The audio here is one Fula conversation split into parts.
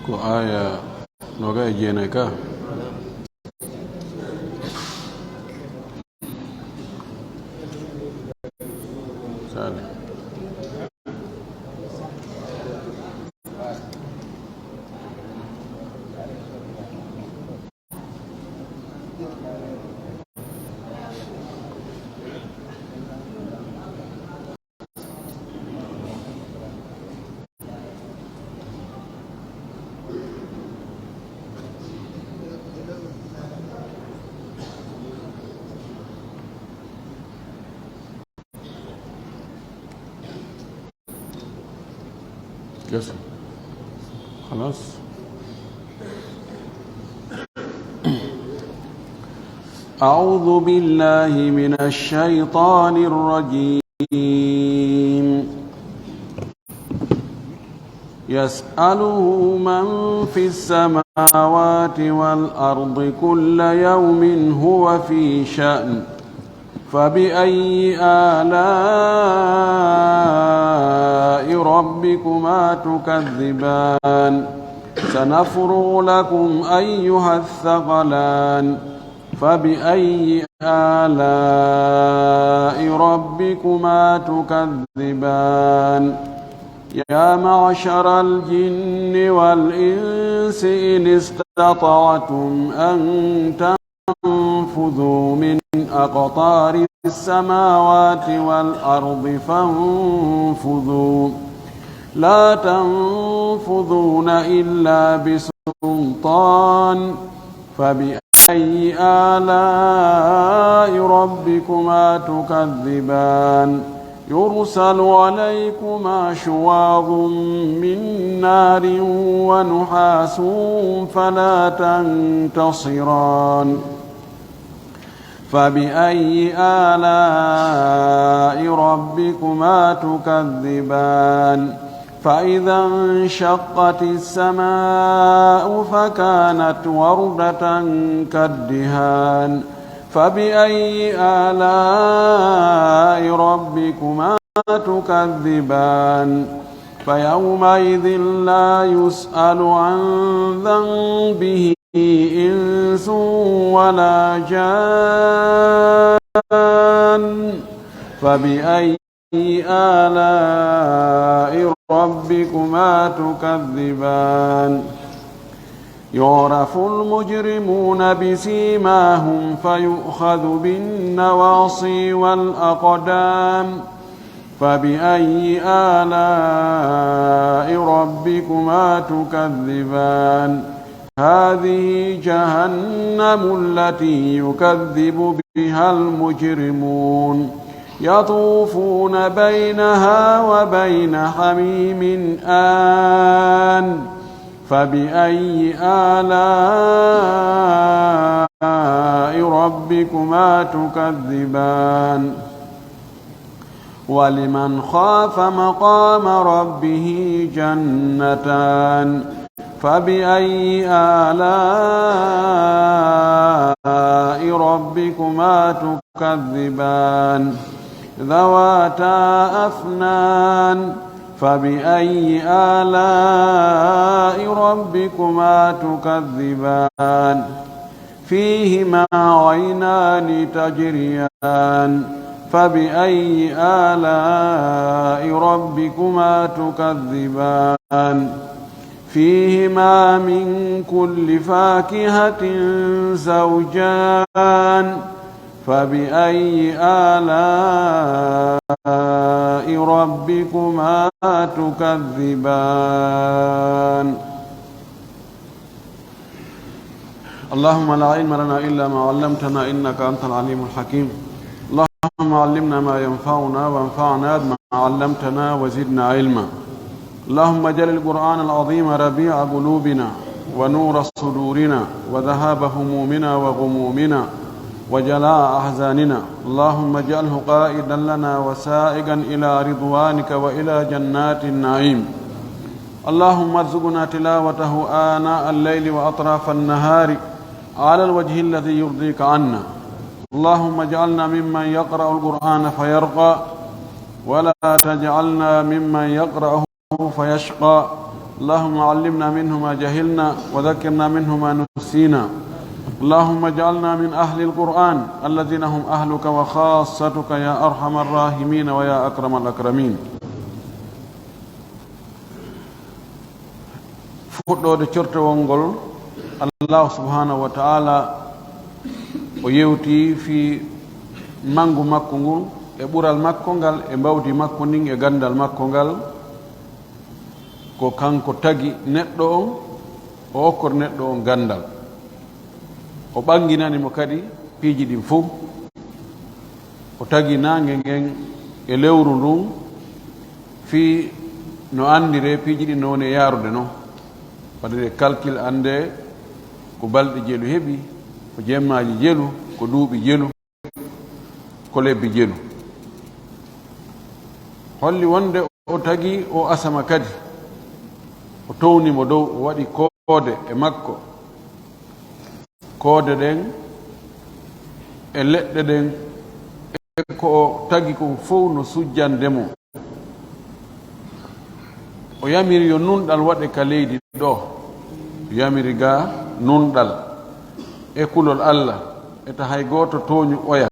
Ko aya noga ejene ka sale بس خلاص. أعوذ بالله من الشيطان الرجيم. يسأله من في السماوات والأرض كل يوم هو في شأن فبأي آلاء ربكما تكذبان سنفرغ لكم أيها الثقلان فبأي آلاء ربكما تكذبان يا معشر الجن والإنس إن استطعتم أن تنفذوا من أقطار السماوات والأرض فانفذوا لا تنفذون إلا بسلطان فبأي آلاء ربكما تكذبان يرسل عليكما شواظ من نار ونحاس فلا تنتصران فبأي آلاء ربكما تكذبان فإذا انشقت السماء فكانت وردة كالدهان فبأي آلاء ربكما تكذبان فيومئذ لا يسأل عن ذنبه إنس ولا جان فبأي آلاء ربكما تكذبان يعرف المجرمون بسيماهم فيؤخذ بالنواصي والأقدام فبأي آلاء ربكما تكذبان هذه جهنم التي يكذب بها المجرمون يطوفون بينها وبين حميم آن فبأي آلاء ربكما تكذبان ولمن خاف مقام ربه جنتان فبأي آلاء ربكما تكذبان ذواتا أفنان فبأي آلاء ربكما تكذبان فيهما عينان تجريان فبأي آلاء ربكما تكذبان فيهما من كل فاكهة زوجان فبأي آلاء ربكما تكذبان اللهم لا علم لنا إلا ما علمتنا إنك أنت العليم الحكيم اللهم علمنا ما ينفعنا وانفعنا بما علمتنا وزدنا علما اللهم اجعل القرآن العظيم ربيع قلوبنا ونور صدورنا وذهاب همومنا وغمومنا وجلاء أحزاننا اللهم اجعله قائدا لنا وسائقا إلى رضوانك وإلى جنات النعيم اللهم ارزقنا تلاوته آناء الليل وأطراف النهار على الوجه الذي يرضيك عنا اللهم اجعلنا ممن يقرأ القرآن فيرقى ولا تجعلنا ممن يقرأه فيشقى اللهم علمنا منه ما جهلنا وذكرنا منه ما نسينا اللهم اجعلنا من أهل القرآن الذين هم أهلك وخاصتك يا أرحم الراحمين ويا أكرم الأكرمين fuɗɗode cortowol ngol Allah subhanahu wa ta'ala o yewti fi mangu makko ngol e ɓural makko ngal e mbawdi makko ndin e gandal makko ngal ko kanko tagi neɗɗo on o okkor neɗɗo on gandal o ɓanginanimo kadi piiji ɗin fof o tagi nange ngen e lewru ndun fi no andire piiji ɗin no woni e yarude noon waɗde calcul ande ko balɗe jelu heɓi ko jemmaji jelu ko duuɓi jelu ko lebbi jelu holli wonde o tagi o asama kadi o townimo dow o waɗi koode e makko koode ɗen e leɗɗe ɗen e ko o tagi ko fof no sujjandemo o yamiri yo nunɗal waɗe ka leydi ɗo o yamiri ga nunɗal e kulol Allah eta hay goto toñu oya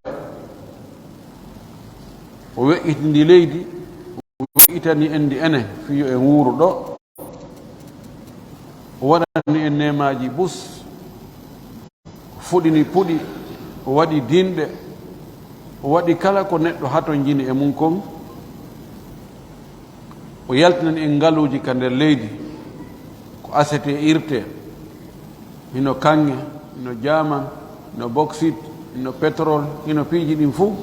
o we'itindi leydi o we'itani endi enen fiyo en wuuro ɗo o waɗani en nemaji bus fuɗini puɗi o waɗi dinɗe o waɗi kala ko neɗɗo hato jini e mum kon o yaltinani en ngaluji ka nder leydi ko asete irte hino kange hino jaman hino bauxite hino pétrole hino piiji ɗin fuu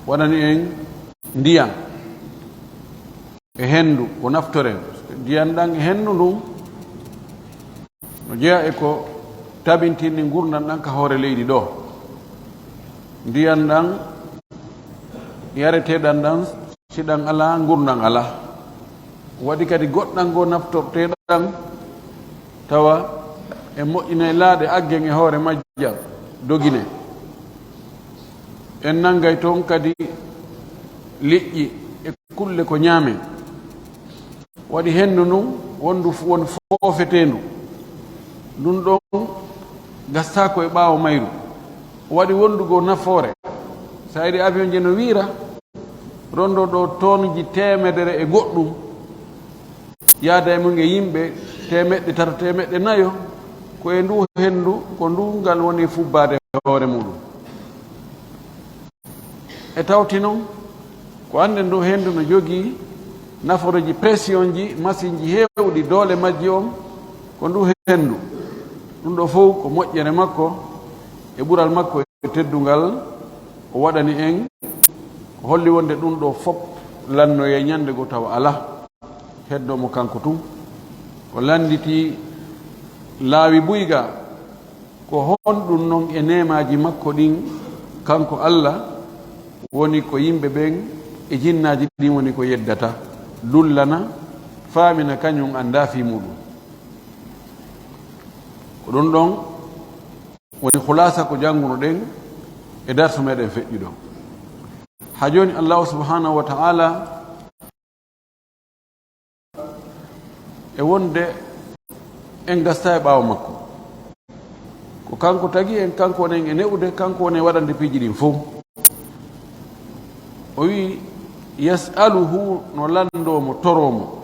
waɗani en ndiyam e hendu ko naftoren ndiyam ɗan e hendu ndun no jeeya e ko tabintinni gurdam ɗan ka hoore leydi ɗo ndiyam ɗan yareteɗan ɗan siɗan ala gurdam ala waɗi kadi goɗɗan go naftorteɗan tawa e moƴƴina laaɗe aggen e hoore majjam dogine en nangay toon kadi liƴƴi e kulle ko ñaamen waɗi hendu ndun wondu won foofetendu ndun ɗon gastako e ɓaawo mayru waɗi wondugo nafoore sa yiɗi avion je no wiira rondo ɗo tonji temedere e goɗɗum yaada e mum e yimɓe temeɗɗe tata temeɗɗe nayo ko e ndu hendu ko ndungal woni fubbade hoore muɗum e tawti noon ko ande ndu hendu no jogii naforoji pression ji machine ji heewɗi doole majji on ko ndu hendu ɗum ɗo fof ko moƴƴere makko e ɓural makko e teddungal o waɗani en ko holli wonde ɗum ɗo fof lannoye ñande go taw ala heddomo kanko tum ko landiti laawi buyga ko honɗum noon e nemaji makko ɗin kanko Allah woni ko yimɓe ɓen e jinnaji ɗin woni ko yeddata dullana faamina kañum anda fi muɗum ko ɗum ɗon woni khulasa ko janguno ɗen e darsu meɗen feƴƴi ɗon ha joni allahu subhanahu wa ta'ala e wonde en gasta e ɓaawo makko ko kanko tagi en kanko wonen e ne'ude kanko woni waɗande piiji ɗin fof o wi yas'aluhu no landomo toromo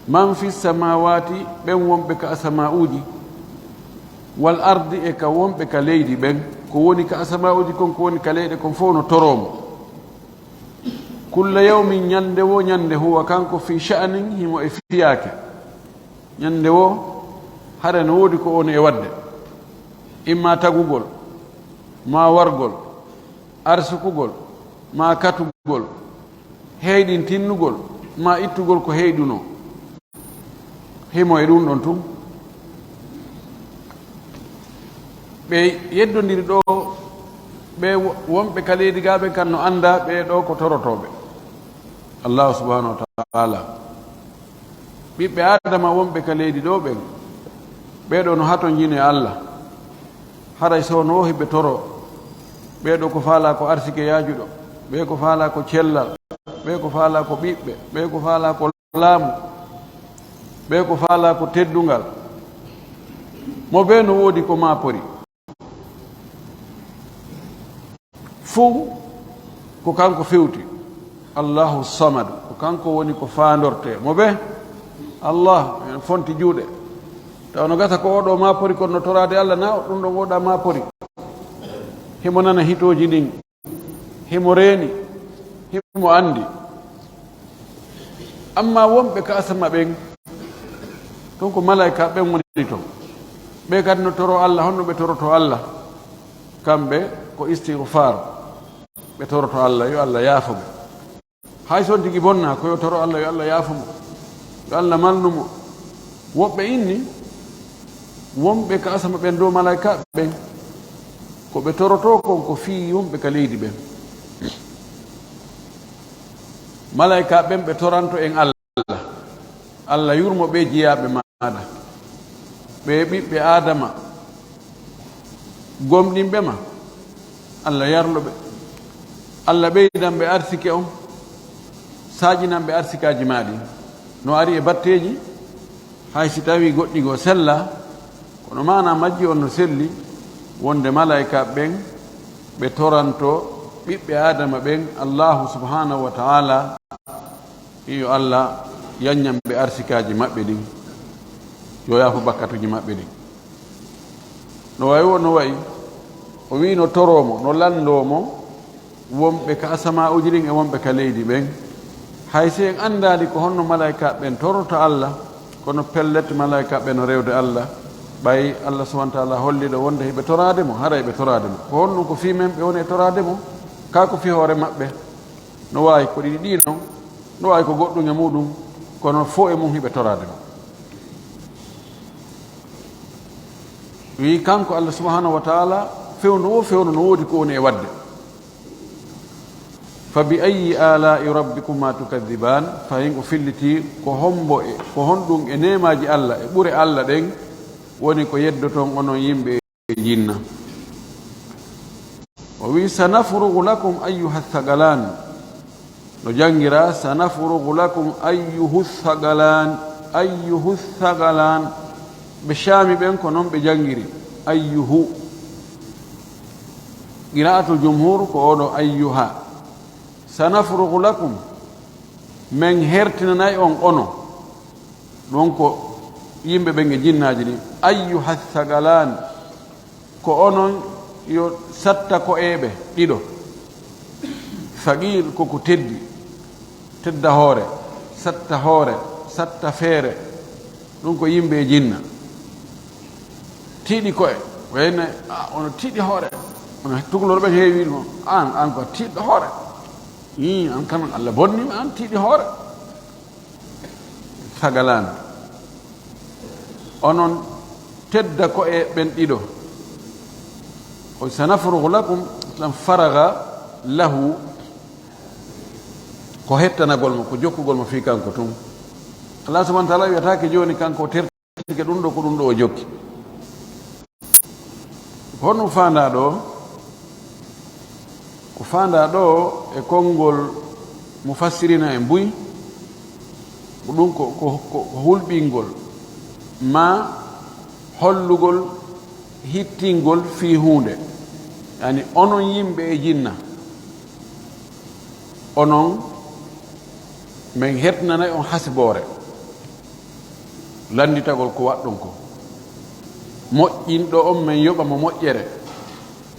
man fi samawati ɓen wonɓe ka asama'uji wal ardi e ka wonɓe ka leydi ɓen ko woni ka asama'uji kon ko woni ka leyɗe kon fof no toromo kulla yawmin ñande wo ñande huwa kanko fi sha'nin himo e fiyaake ñande wo hare no woodi ko on e wadde imma tagugol ma wargol arsukugol ma katugol heyɗin tinnugol ma ittugol ko heyɗuno himo e ɗum ɗon tum ɓe yeddodiri ɗo ɓe wonɓe ka leydi gaɓe kan no anda ɓe ɗo ko torotoɓe allahu subhanahu wa ta'ala ɓiɓɓe adama wonɓe ka leydi ɗo ɓen ɓeɗo no hato jine Allah haray so no wohi ɓe toro ɓeɗo ko faala ko arsike yaajuɗo ɓe ko faala ko cellal ɓe ko faala ko ɓiɓɓe ɓe ko faala ko laamu ɓe ko faala ko teddungal mo ɓe no woodi ko maapori fuu ko kanko fewti allahu samad ko kanko woni ko faandorte mo ɓe allah en fonti juuɗe taw no gata ko oɗo maapori kono no torade Allah na ɗum ɗon oɗa maapori himo nana hitoji ɗin himo reeni himo andi amma wonɓe ka asama ɓen ton ko malaika ɓen woni ton ɓe kadi no toro Allah honno ɓe toroto Allah kamɓe ko istighfar ɓe toroto Allah yo Allah yaafoɓe hay son tigi bonna ko yo toro Allah yo Allah yaafomo yo Allah malnumo woɓɓe inni wonɓe ka asama ɓen dow malaika ɓen ko ɓe toroto kon ko fii wonɓe ka leydi ɓen malaika ɓen ɓe toranto en Allah Allah yurmo ɓe jiyaɓe maɗa ɓe ɓiɓɓe adama gomɗinɓe ma Allah yarloɓe Allah ɓeydan ɓe arsike on saƴinan ɓe arsikaji maɗi no ari e batteji hay si tawi goɗɗigo sella kono mana majji on no selli wonde malaika ɓen ɓe toranto ɓiɓɓe adama ɓen allahu subhanahu wa ta'ala iyo Allah yanñam ɓe arsikaji maɓɓe ɗin yo yaafo bakkatuji maɓɓe ɗin no wayi wo no wayi o wi no toromo no landomo wonɓe ka asama'uji ɗin e wonɓe ka leydi ɓen hay si en andali ko honno malaika ɓen toroto Allah kono pellete malaika ɓe no rewde Allah ɓay Allah subhanahu wa ta'ala holliɗo wonde heɓe torade mo hara eɓe torade mo ko honno ko fi men ɓe woni e torade mo ka ko fi hoore maɓɓe no wawi ko ɗiɗi ɗi noon no wawi ko goɗɗum e muɗum kono fo e mum hiɓe torade mo wi kanko Allah subhanahu wa ta'ala fewnu o fewnu no woodi ko woni e wadde fa bi ayi ala'i rabbikuma tukadiban fayin o filliti ko hombo e ko honɗum e nemaji Allah e ɓure Allah ɗen woni ko yeddoton onon yimɓe e jinna o wi sanafrugu lakum ayyuha thagalan no jangira sanafrugu lakum ayyuhu thagalan ɓe shaami ɓen ko noon ɓe jangiri ayyuhu qira'atul jumhur ko oɗo ayyuha sanafrugu lakum min hertinanayi on ono ɗon ko yimɓe ɓen e jinnaaji ɗin ayyuha thagalan ko onon yo satta ko eɓe ɗiɗo faqir koko teddi tedda hoore satta feere ɗum ko yimɓe e jinna tiiɗi koye wayne ono tiiɗi hoore ono tugalor ɓe heewi ɗum an ko tiiɗɗo hoore an kam Allah bonnima an tiiɗi hoore thagalan onon tedda ko e ɓen ɗiɗo o sanafrugu lakum tan faraga lahu ko hettanagol mo ko jokkugol mo fi kanko tum Allah subhanahu wa ta'ala wiyatake joni kanko tertike ɗum ɗo ko ɗum ɗo o jokki honno fanda ɗo ko fanda ɗo e konngol mufassirina e mbuy ko ɗum ko hulɓingol ma hollugol hittingol fi hunde yani onon yimɓe e jinna onon min hetnanay on hasboore landitagol ko waɗɗon ko moƴƴinɗo on min yoɓa mo moƴƴere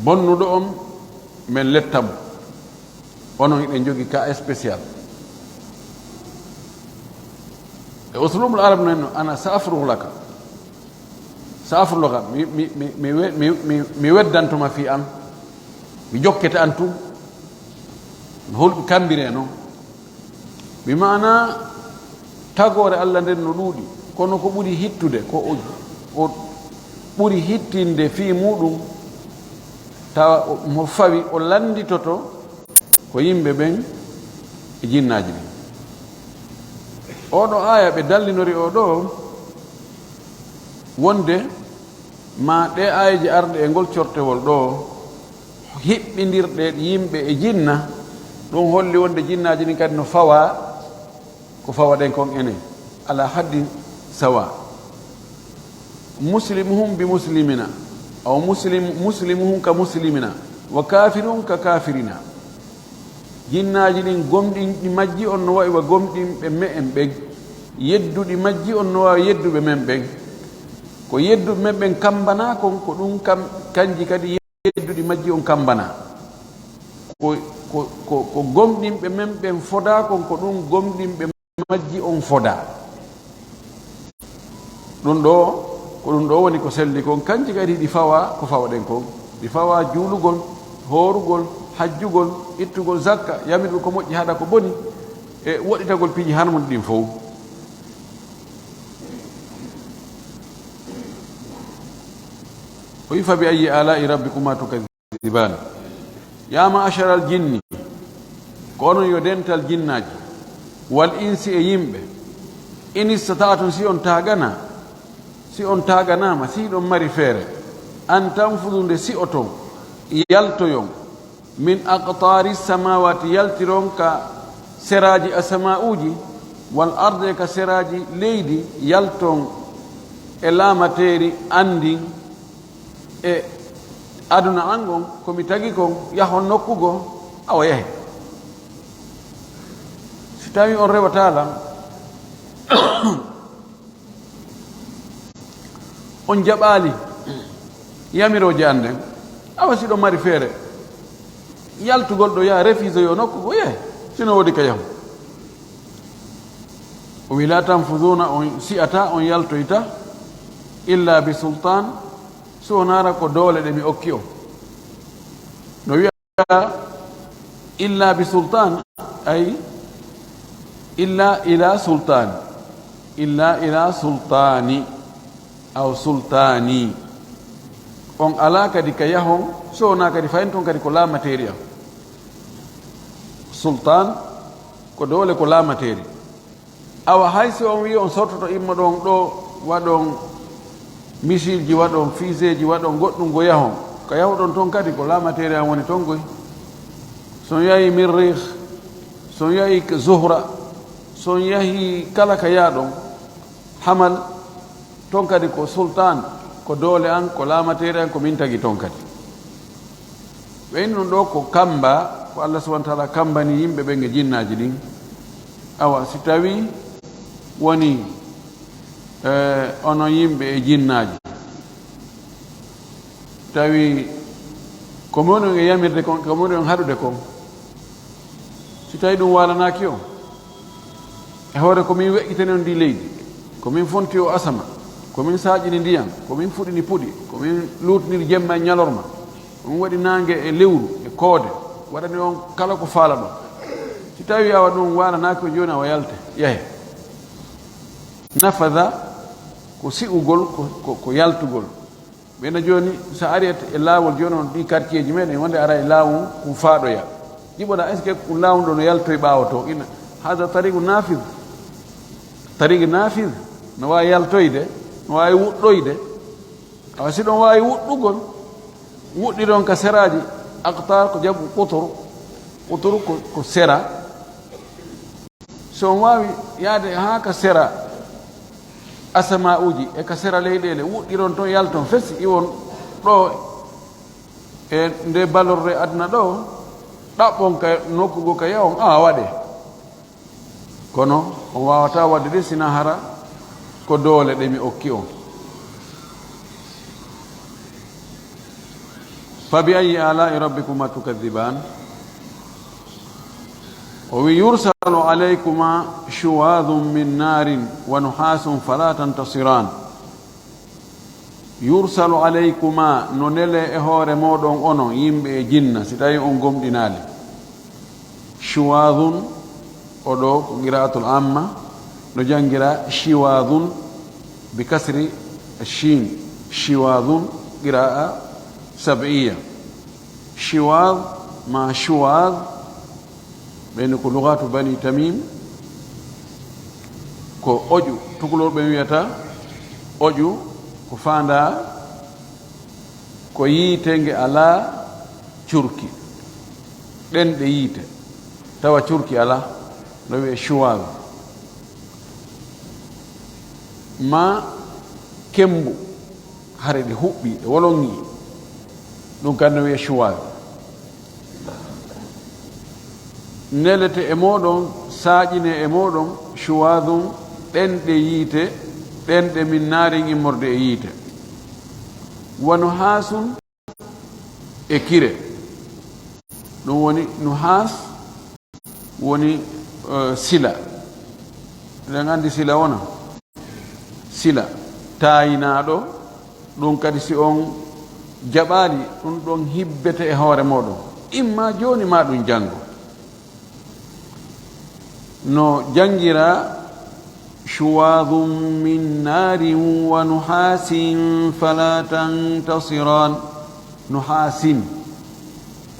bonnuɗo on min lettamo onon iɗen jogi ka spécial e uslubul arab nan ana saafruhu laka mi weddantuma fi am mi jokkete an tum mi holɓi kambire noon mi mana tagore Allah nden no ɗuuɗi kono ko ɓuri hittude ko o ɓuri hittinde fi muɗum tawa mo fawi o landitoto ko yimɓe ɓen e jinnaji ɗin oɗo aya ɓe dallinori o ɗo wonde ma ɗe ayaji arɗe e ngol cortewol ɗo hiɓɓidirɗe yimɓe e jinna ɗum holli wonde jinnaji ɗin kadi no fawa ko fawa ɗen kon enen ala haddi sawa muslimuhum bi muslimina aw muslimuhum ka muslimina wa kafiruhum ka kafirina jinnaji ɗin gomɗinɗi majji on no wawi wa gomɗinɓe me en ɓen yedduɗi majji on no wawi yedduɓe men ɓen ko yedduɓe men ɓen kambana kon ko ɗum kanji kadi yedduɗi majji on kambana ko gomɗinɓe men ɓen foda kon ko ɗum gomɗinɓe majji on foda ɗum ɗo ko ɗum ɗo woni ko selli kon kanji kadi ɗi fawa ko fawa ɗen kon ɗi fawa juulugol horugol hajjugol ittugol zakka yamirɗum ko moƴƴi haɗa ko boni e woɗɗitagol piiji harmude ɗin fof o wi fa bi ayi ala'i rabbikuma tukadiban ya ma'ashara al jinni ko onon yo dental jinnaji wal insi e yimɓe in istata'tum si on taganama si ɗon mari feere an tanfudude si o ton yaltoyon min aqtari samawati yaltiron ka seraji asama'uji wal arde ka seraji leydi yalton e laamateri andin e aduna angon komi tagi kon yahon nokkugo awa yahe si tawi on rewatalam on jaɓali yamiroje anden awa siɗo mari feere yaltugol ɗo yaha refuse yo nokkugo yahe sino wodi ka yahu o wi la tanfuduna on si'ata on yaltoyta illa bi sultan so nara ko doole ɗe mi okki o no wiya illa bi sultan ay illa ila sultani aw sultani on ala kadi ka yahon so na kadi fayin ton kadi ko laamateri am sultan ko doole ko laamateri awa hay so on wi on sortoto imma ɗon ɗo waɗon missile ji waɗon fusée ji waɗon goɗɗum go yahon ko yawɗon toon kadi ko laamateri am woni toon goy son yahi mirrih son yahi zuhra son yahi kala ka yaaɗon hamal toon kadi ko sultan ko doole an ko laamateri an ko min tagi toon kadi ɓeyni ɗum ɗo ko kamba ko Allah subhanahu wa ta'ala kambani yimɓe ɓen e jinnaji ɗin awa si tawi woni ono yimɓe e jinnaji tawi ko moni e yamirde kon ko moni on haɗude kon si tawi ɗum walanaki o e hoore komin weƴƴitani on ndi leydi komin fonti o asama komin saƴini ndiyam komin fuɗini puɗi komin lutniri jemma e ñalorma komin waɗi nangue e lewru e koode waɗani on kala ko faala ɗon si tawi awa ɗum walanaki o joni awa yalte yahe nafada ko si'ugol ko yaltugol ɓena joni so ari e laawol joni on ɗi quartier ji meɗen wonde ara e laawum kum faaɗoya jiɓoɗa est ce que ko laawum ɗo no yaltoye ɓaawa to ina hada tariqu nafid tariqu nafid no wawi yaltoyde no wawi wuɗɗoyde awa si ɗon wawi wuɗɗugol wuɗɗiɗon ka seraji aqtar ko jaɓu quturu ko sera so on wawi yaade ha ka sera asama uji e ka sera leyɗele wuɗɗiron toon yalton fesi iwon ɗo e nde balorde aduna ɗo ɗaɓɓon ka nokkugo ka yawon waɗe kono on wawata wadde de sina hara ko doole ɗe mi okki on fa bi ayi alai rabbikuma tukadiban o wi yursalu alaykuma shuwadun min narin wa nuhasun fala tantasiran yursalu alaykuma no nele e hoore moɗon onon yimɓe e jinna si tawi on gomɗinali shuwadun oɗo ko qira'atul amma no jangira shiwadun bi kasri shin shiwadun qira'a sab'iyya shiwad ma shuwad ɓeyni ko lugatu bani tamim ko oƴu tukulor ɓe wiyata oƴu ko fanda ko yiitenge ala curki ɗenɗe yiite tawa curki ala no wiye shuwal ma kembu hare ɗe huɓɓi ɗe wolongi ɗum kadi no wiye shuwal nelete e moɗon saaƴine e moɗon shuwadum ɗenɗe yiite ɗenɗe min naari immorde e yiite wano haasun e kire ɗum woni nuhas woni sila eɗen anndi sila wona sila taayinaaɗo ɗum kadi si on jaɓaali ɗum ɗon hibbete e hoore moɗon imma jooni ma ɗum janngo no jangira shuwadun min narin wa nuhasin fala tantasiran nuhasin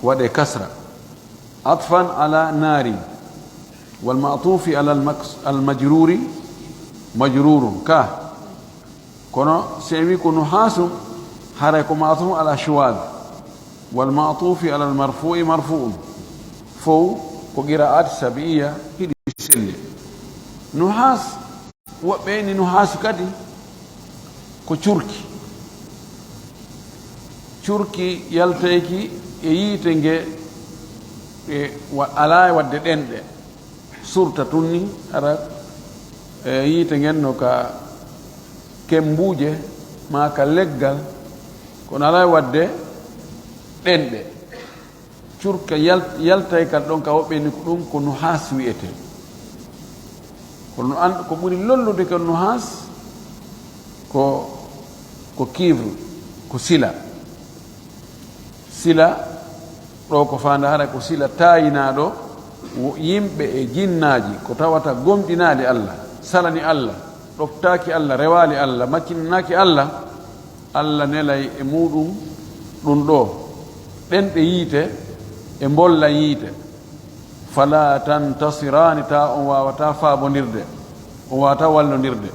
waɗe kasra atfan ala narin والمعطوف على المجرور مجرور كا كونو سيمي كو نحاس حركه معطوف على شواذ والمعطوف على المرفوع مرفوع فو وقراءات سبعية هدي سلي نحاس وبين نحاس كدي كو تركي يلتيكي ييتنجي وعلى ودde ɗenɗe surta tunni ara yiite ngenno ka kembuje ma ka leggal kono ala wadde ɗenɗe curka yaltay kal ɗon ka woɓɓeni ko ɗum ko nuhas wiyete kono an ko ɓuri lollude ko nuhas ko kivre ko sila ɗo ko fanda hara ko sila tayinaɗo yimɓe e jinnaaji ko tawata gomɗinaali Allah salani Allah ɗoftaaki Allah rewaali Allah maccinanaaki Allah Allah nelay e muɗum ɗum ɗo ɗenɗe yiite e mbolla yiite fala tantasirani ta on wawata faabondirde on wawata wallondirde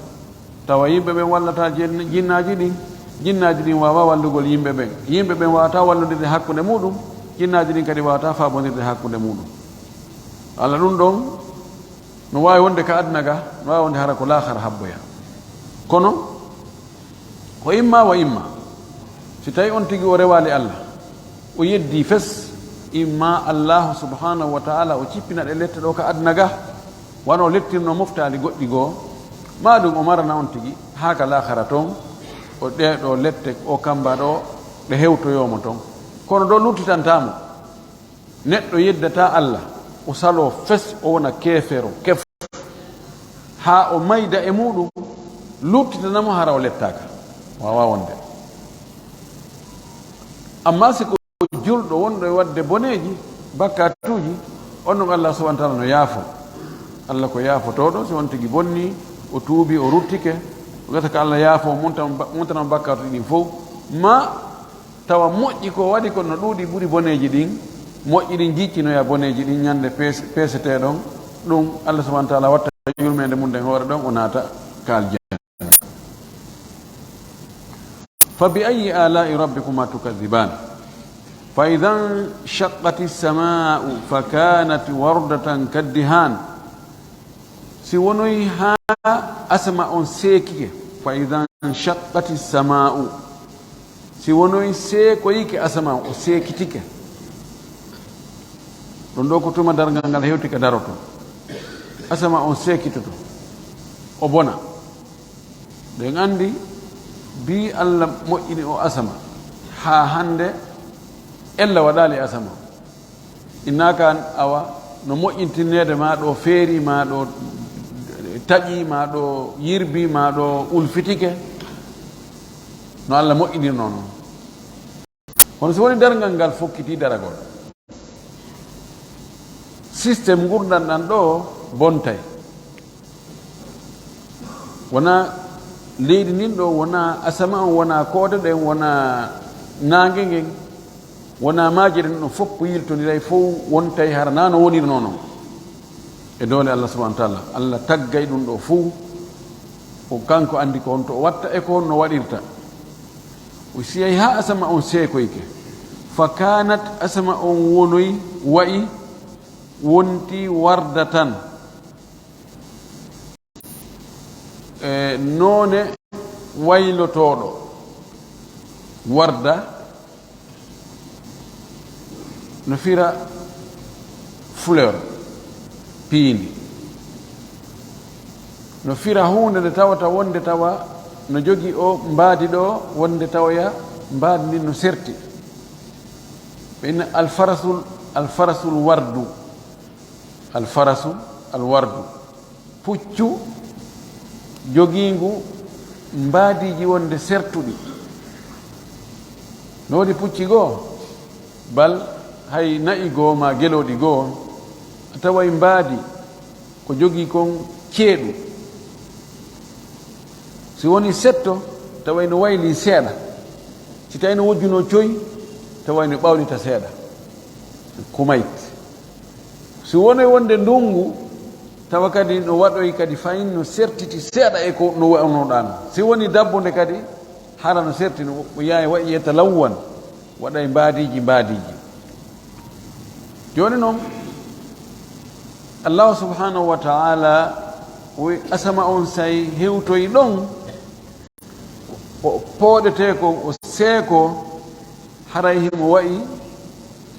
tawa yimɓe ɓen wallata jinnaaji ɗin wawa wallugol yimɓe ɓen wawata wallondirde hakkunde muɗum jinnaaji ɗin kadi wawata faabondirde hakkunde muɗum Allah ɗum ɗon no wawi wonde ka aduna ga no wawi wonde hara ko lahara habboya kono ko imma wa imma si tawi on tigi o rewali Allah o yeddi fes imma Allah subhanahu wa ta'ala o cippina ɗe lette ɗo ka aduna ga wano lettirno moftali goɗɗi goo ma ɗum o marana on tigi haka lahara ton o ɗeɗo lette o kamba ɗo ɗe hewtoyomo ton kono ɗo luttitantamo neɗɗo yeddata Allah o salo fes o wona kefero kef ha o mayda e muɗum luttitanamo hara o lettaka wawa wonde amma siko julɗo wonɗo e wadde boneji bakkatuji on ɗum Allah subhanahu wa ta'ala no yaafo Allah ko yaafotoɗo so on tigi bonni o tuubi o ruttike o gata ko Allah yaafo muntanamo bakkatuji ɗin fof ma tawa moƴƴi ko waɗi ko no ɗuuɗi ɓuri boneji ɗin moƴƴi ɗin jiccinoya boneji ɗin ñande peeseteɗon ɗum Allah subhanahu wa ta'ala watta yurmede mum den hoore ɗon o naata kaal janna fa bi ayi ala'i rabbikuma tukadiban fa idan shaqqati as-sama'u fa kanat wardatan kaddihan si wonoyi ha asama on seekike fa idan shaqqati as-sama'u si wonoyi seekoyike asama o seekitike ɗum ɗo ko tuma dargal ngal hewti ka daroto asama on seekitoto o bona ɗen andi bi Allah moƴƴini o asama ha hande ella waɗali asama innaka an awa no moƴƴintinnede ma ɗo feeri ma ɗo taƴi ma ɗo yirbi ma ɗo ulfitike no Allah moƴƴinir noon kono so woni dargal ngal fokkiti daragol systéme gurdan ɗan ɗo bontay wona leydi nin ɗo wona asama on wona koode ɗen wona nangue ngen wona maaje ɗen ɗo fof ko yiltodiray fof wontay hara nano wonir noon e dole Allah subhanahu wa ta'ala Allah taggay ɗum ɗo fof o kanko andi ko on to o watta e ko on no waɗirta o siyay ha asama on seekoyke fa kanat asama on wonoy wayi wonti warda tan e noone waylotoɗo warda no fira fleur piindi no fira hunde nde tawata wonde tawa no jogi o mbaadi ɗo wonde tawaya mbaadi ndi no serti ɓe alfarasul wardu alfarasu alwardu puccu jogingu mbaadiji wonde sertuɗi no waɗi pucci goo bal hay na'i goo ma geloɗi goo a taway mbaadi ko jogii kon ceeɗu si woni setto taway no wayli seeɗa si tawi no wojjuno coyi taway no ɓawlita seeɗa kumayt si woni wonde ndungu tawa kadi no waɗoy kadi fayin no sertiti seeɗa e ko no wanoɗano si woni dabbunde kadi hara no serti no yaye wayi yetalawwan waɗay mbaadiji joni noon Allah subhanahu wa ta'ala wi asama on say hewtoy ɗon o pooɗete ko o seeko haray himo wayi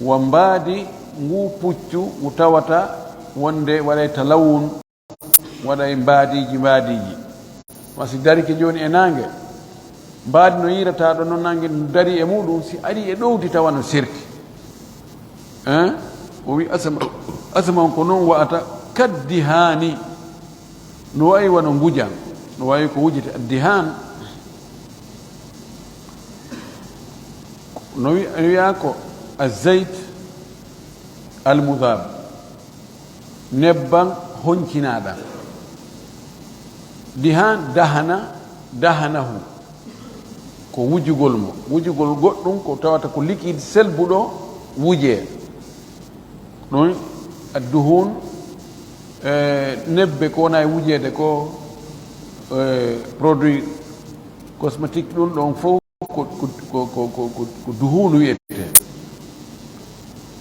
wa mbaadi ngu puccu ngu tawata wonde waɗay talawun waɗay mbaadiji wasi darike joni e nangue mbaadi no yirata ɗo noon nangue dari e muɗum si ari e ɗowdi tawa no serti o wi asama on ko noon wa'ata kaddihani no wayi wano ngujan no wayi ko wujite addihan no wiya ko azeyt almudab nebban honcinaɗa dihan dahanahu ko wujugol mo wujugol goɗɗum ko tawata ko liquide selbuɗo wuje ɗon adduhun nebbe ko wona e wujede ko produit cosmétique ɗum ɗon fof ko duhunu wiyete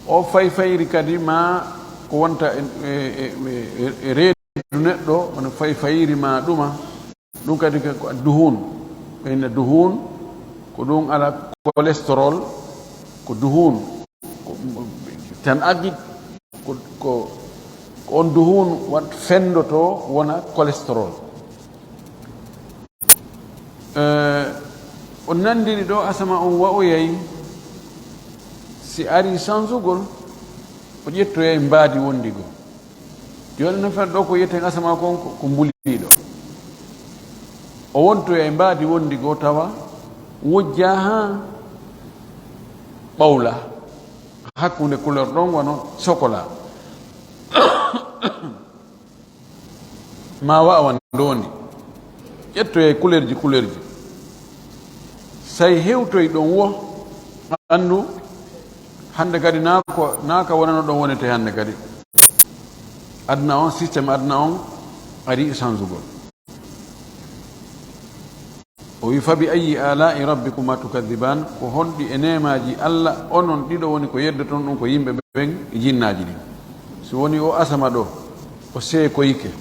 o fayfayri kadi ma ko wonta e reedu neɗɗo ono fayfayri ma ɗuma ɗum kadi ko adduhun ɓeyna duhun ko ɗum ala cholestérol ko duhun tan aggi ko on duhun wat fendoto wona cholestérol on nandiri ɗo asama on wa'oyayi si ari sansugol o ƴettoyay mbaadi wondigo joni nafata ɗo ko yiyeten asama kon ko mbuliɗo o wontoyay mbaadi wondigo tawa wujja ha ɓawla hakkunde couleur ɗon wono chocolat ma wawan ndondi ƴettoyay couleur ji say hewtoy ɗon wo andu hande kadi naka wonano ɗon wonete hande kadi aduna on systéme aduna on ari changugol o wi fa bi ayi ala'i rabbikuma tukadiban ko honɗi e nemaji Allah onon ɗiɗo woni ko yeddoton ɗum ko yimɓe ɓen e jinnaji ɗin so woni o asama ɗo o seekoyke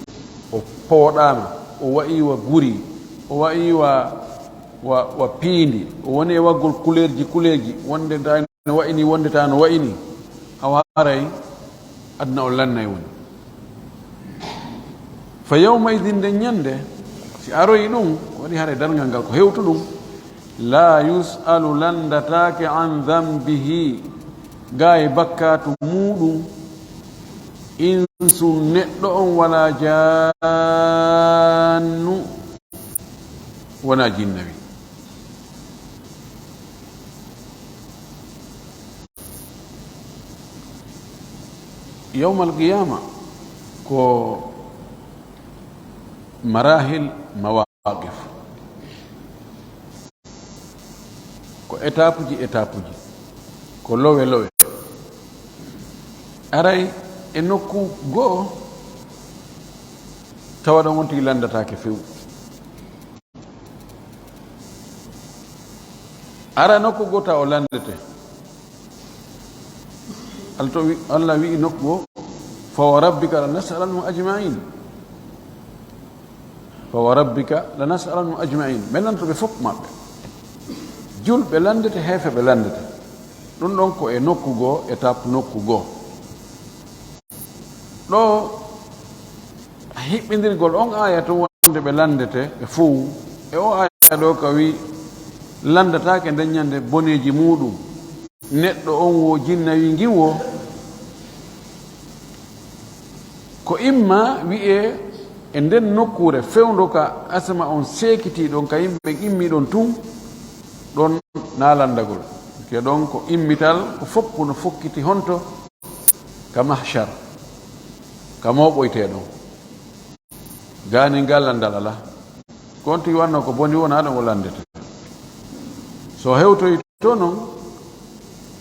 o pooɗama o wa'iwa guri o wa'iwa wa piindi o woni e waggol kuleji wonde ta no wa'ini wonde ta no wa'ini hawa haray aduna o lannay woni fa yawma idin nden ñande si aroyi ɗum waɗi haare dargal ngal ko hewtu ɗum la yus'alu landatake an dambihi ga e bakkatu muɗum insu neɗɗo on wala jannu wona jinnawi yawma alqiyama ko marahil mawaqif ko étape ji ko lowe aray e nokku go'o tawa ɗon wonti landatake few ara nokku go'o tawa o landete Allah wi nokku go'o fa wa rabbika lanas'alanhum ajma'in fa wa rabbika lanas'alanhum ajma'in melantoɓe fof maɓɓe julɓe landete heefe ɓe landete ɗum ɗon ko e nokku goo étape nokku goo ɗo hiɓɓidirgol on aya to wonde ɓe landete ɓe fof e o aya ɗo ka wi landatake nden ñande boneji muɗum neɗɗo on wo jinnawi ngin wo ko imma wi'e e nden nokkure fewdo ka asama on sekiti ɗon ka yimɓe immi ɗon tun ɗon nalandagol ke ɗon ko immital ko foppu no fokkiti honto ka mahchar ka moɓoyteɗon gani gallandal ala konti wanno ko bondi wona ɗon o landete so hewtoy to noon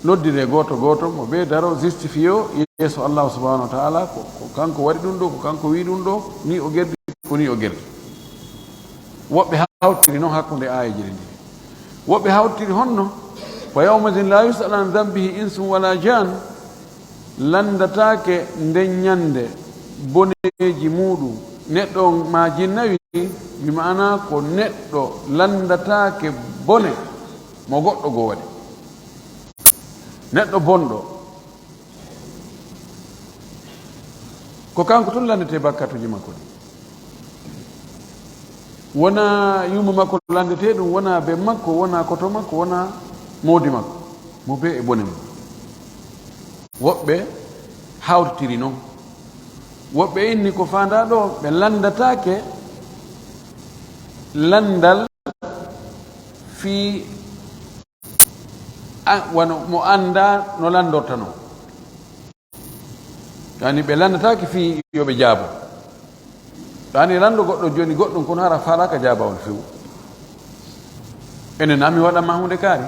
noddire goto mo ɓe daro justifie o yeeso allahu subahanahu wa taala ko kanko waɗi ɗum ɗo ko kanko wi ɗum ɗo ni o gerdi ko ni o gerdi woɓɓe hawtiri noon hakkude ayaji ɗi ndi woɓɓe hawtiri honno fa yawmadin la yusal an dambihi insum wala jan landatake nden ñande boneji muɗum neɗɗo ma jinnawi mi mana ko neɗɗo landatake bone mo goɗɗo go waɗi neɗɗo bonɗo ko kanko tun landete bakkatuji makko ɗi wona yumma makko landete ɗum wona be makko wona koto makko wona mawdi makko mo be e bone mum woɓɓe hawtiri noon woɓɓe inni ko fanda ɗo ɓe landatake landal fi wano mo anda no landorta non yani ɓe landatake fi yoɓe jaabo yani lando goɗɗo joni goɗɗum kono hara falaka jaabawol few enen ami waɗanma hunde kaari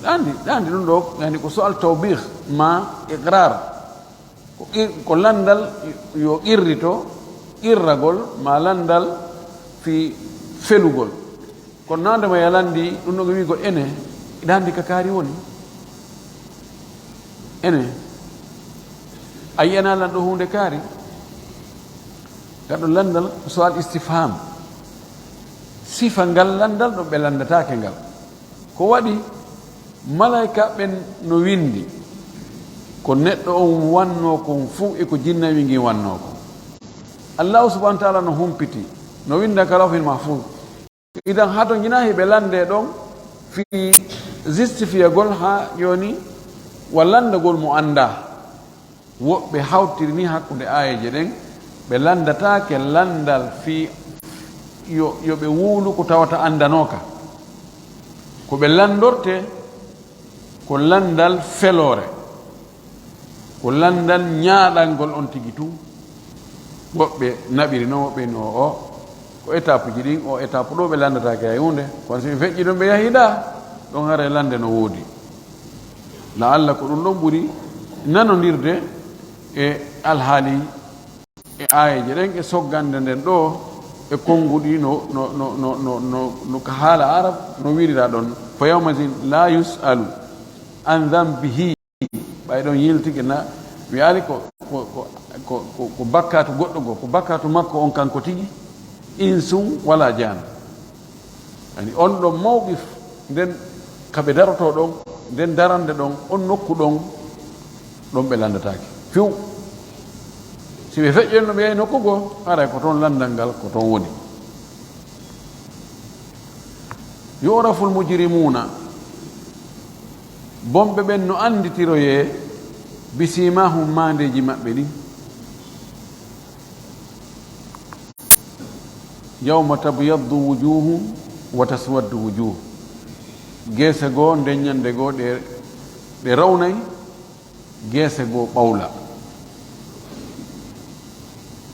ɗandi ɗum ɗo yani ko soal tawbih ma iqrar ko landal yo qirrito qirragol ma landal fi felugol kono nandema yalandi ɗum ɗo wigo ene iɗa andi ka kaari woni ene a yiyana lan ɗo hunde kaari gaɗo landal soal istifham sifa ngal landal ɗo ɓe landatake ngal ko waɗi malaika ɓen no windi ko neɗɗo on wanno kon fuu e ko jinnawi ngi wanno ko allahu subahana taala no humpiti no winda ka lawhil mahfuz. Idan hato jinahi ɓe lande ɗon fi justifiyagol ha joni wallandagol mo anda woɓɓe hawtiri ni hakkude ayeje ɗen ɓe landatake landal fi yo ɓe wuulu ko tawata andanoka ko ɓe landorte ko landal felore ko landal ñaaɗalngol on tigi tu woɓɓe naɓiri noon woɓɓe no o ko étape ji ɗin o étape ɗo ɓe landatake hay hunde kono soɓe feƴƴi ɗon ɓe yahiɗa ɗon hara lande no woodi la allah ko ɗum ɗon ɓuri nanodirde e alhaali e ayeje ɗen e soggande nden ɗo e konnguɗi no ka haala arab no wirira ɗon fo yawmasin la yusalu an dambihi ɓay ɗon yiltike na wiyali ko bakkatu goɗɗo goo ko bakkatu makko on kanko tigi insum wala jaan ani on ɗon mawqif nden kaɓe daroto ɗon nden darande ɗon on nokku ɗon ɓe landatake few si ɓe feƴƴen no ɓe yahi nokku goo haray ko toon landal ngal ko toon woni. Yu'rafu l-mujrimuna bomɓe ɓen no anditiroye bisimahum mandeji maɓɓe ɗin yawma tabyaddu wujuhum wa taswaddu wujuh geese goo ndeññande goo ɗe rawnay geese goo ɓawla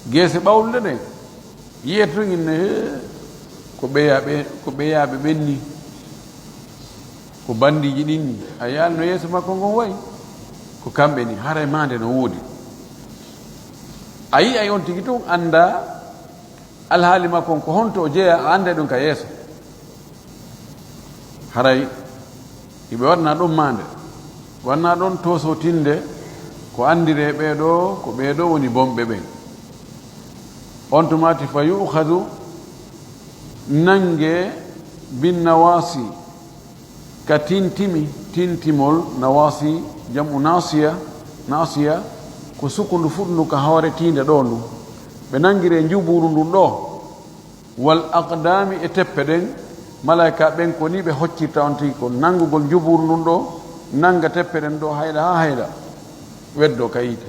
geese ɓawlde ɗe yiyata inne ko ɓeyaɓe ɓenni ko bandiji ɗin ni a yaali no yeeso makko ngon wayi ko kamɓe ni haray mande no woodi a yi ay on tigi tun anda alhaali makko ko honto o jeeya a anda ɗum ka yeeso haray iɓe waɗna ɗum mande wanna ɗon tosotinde ko andire ɓeeɗo ko ɓeeɗo woni bomɓe ɓen on tumati fa yu'khadu nange bin nawasi ka tintimol nawasi jamu nasiya ko sukundu fuɗndu ka hawre tinde ɗo ndu ɓe nangire njuburu ndun ɗo wal aqdami e teppe ɗen malaika ɓen ko ni ɓe hoccirta on tigi ko nangugol njuburu ndun ɗo nanga teppe ɗen ɗo hayɗa ha hayɗa weddo ka yiite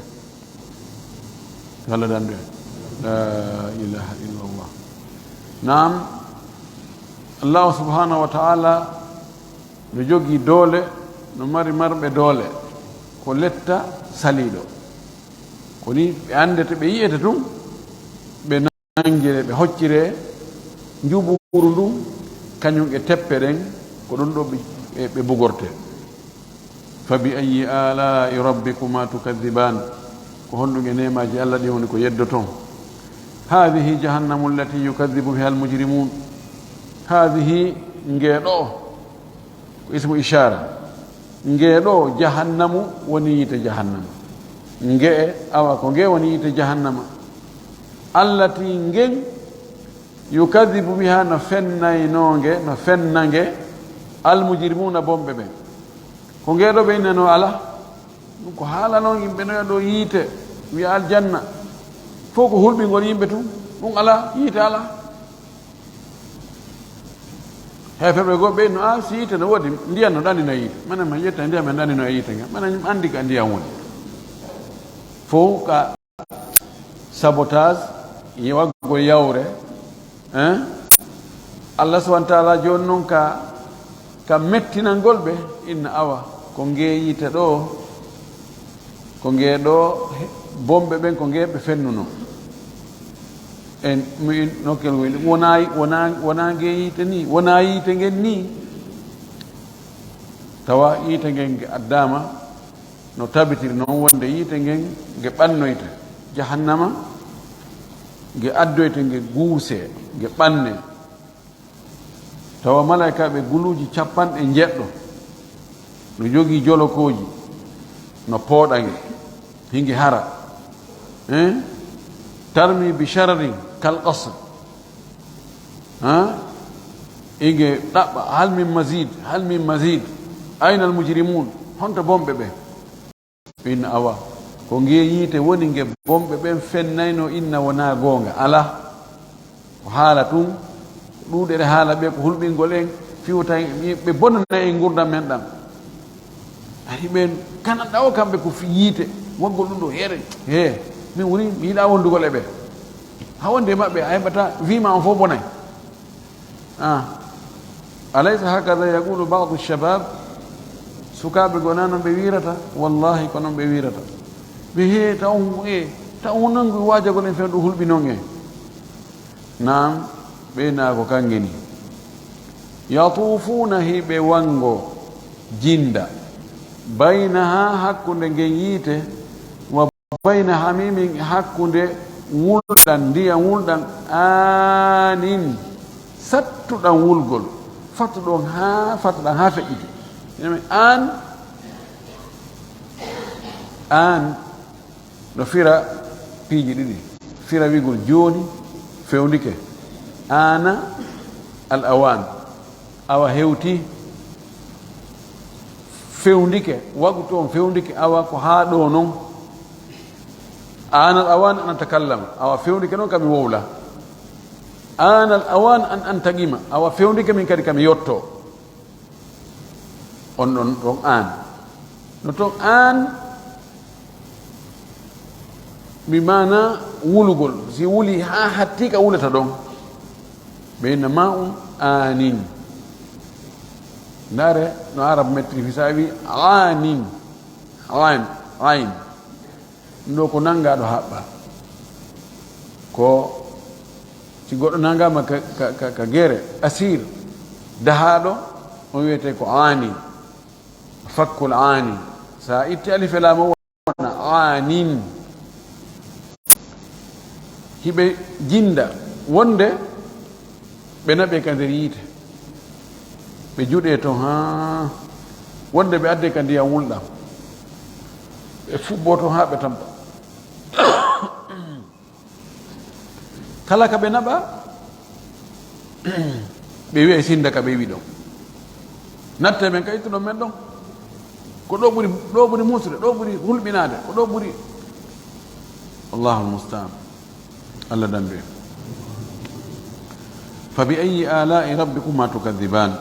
Allah dandu en la ilaha illallah. Naam, Allah subhanahu wa ta'ala no jogi doole no mari marɓe doole ko letta saliɗo ko ni ɓe andete ɓe yiyete tum ɓe nangire ɓe hoccire njuburu ndum kañum e teppe ɗen ko ɗum ɗo ɓe bugorte. Fa bi ayyi ala'i rabbikuma tukadiban ko honɗum e nemaji Allah ɗi woni ko yeddoton. Hadihi jahannamu allati yukadibu biha almujrimun. Hadihi ngeeɗo ko ismu ishara ngeeɗo jahannamu woni yite jahannama ngee awa ko ngee woni yite jahannama allati ngen yukadibu biha no fennaynoge no fennange almujrimuna bomɓe ɓen ko ngeeɗo ɓe innano ala ɗum ko haala noon yimɓe noya ɗo yiite wiya aljanna fof ko hulɓingol yimɓe tum ɗum ala yiite ala hefeɓe goɓɓe no a si yiite no woodi ndiyam no ɗanino yiite mana ma yetta ndiyam e ɗanino e yiite ngam mana andi ka ndiyam woni fof ka sabotage waggol yawre Allah subhanahu wa taala joni noon ka mettinalngol ɓe inna awa ko ngee yiite ɗo ko ngee ɗo bomɓe ɓen ko ngee ɓe fennuno en min nokkel woni wona ngee yiite ni wona yiite ngen ni tawa yiite ngen nge addama no tabitiri noon wonde yiite ngen nge ɓannoyte jahannama nge addoyte nge guuse nge ɓanne tawa malaika ɓe guluji capanɗe jeɗɗo no jogii jolokoji no pooɗange hinge hara tarmi bi shararin kal qasr inge ɗaɓɓa hal min mazid ayna al mujrimun honto bomɓe ɓe inna awa ko nge yiite woni nge bomɓe ɓen fennayno inna wona goonga ala haala tun ɗuuɗere haala ɓe ko hulɓingol en fiwta ɓe bonnana en gurdam men ɗam ari ɓen kananɗa o kamɓe ko yiite waggol ɗum ɗo heere he min woni mi yiɗa wondugol e ɓe ha wonde maɓɓe a heɓata wima on fof bonay alaysa hakada yaqulu badu lshabab sukaɓe gona noon ɓe wirata wallahi ko noon ɓe wirata ɓe he ta on nangu wajagol en fen ɗo hulɓi noon en nam ɓe naa ko kange ni yatufuna hiɓe wango jinda baynaha hakkunde ngen yiite wa bayna hamimin hakkunde wulɗan ndiyam wulɗan anin sattuɗan wulgol fattuɗon fattuɗan ha feƴƴiti an no fira piiji ɗiɗi fira wigol jooni fewndike ana al awan awa hewti fewndike wagu toon fewndike awa ko haa ɗo noon ana al awan an takallama awa fewndike noon kami wowla ana al awan an antaqima awa fewndike min kadi kami yotto on ɗon ɗon an no toon an mi mana wulugol si wuli ha hattika wulata ɗon ɓeyna ma anin ndare no arab mettri fi sa wi anin ain ɗo ko nangaɗo haɓɓa ko si goɗɗo nangama ka guere asir dahaɗo on wiyete ko anin fakkul ani sa itti alife lama wona anin hiɓe jinda wonde ɓe naɓe ka nder yiite ɓe juɗe toon ha wonde ɓe adde ka ndiyam wulɗam ɓe fuɓɓo toon ha ɓe tampa kala ka ɓe naɓa ɓe wiya sinda ka ɓe wi ɗon natte men ka ittuɗon men ɗon ko ɗo ɓuri musde ɗo ɓuri hulɓinade ko ɗo ɓuri allahu almustaan allah dambe fa bi ayi alai rabbikuma tukadiban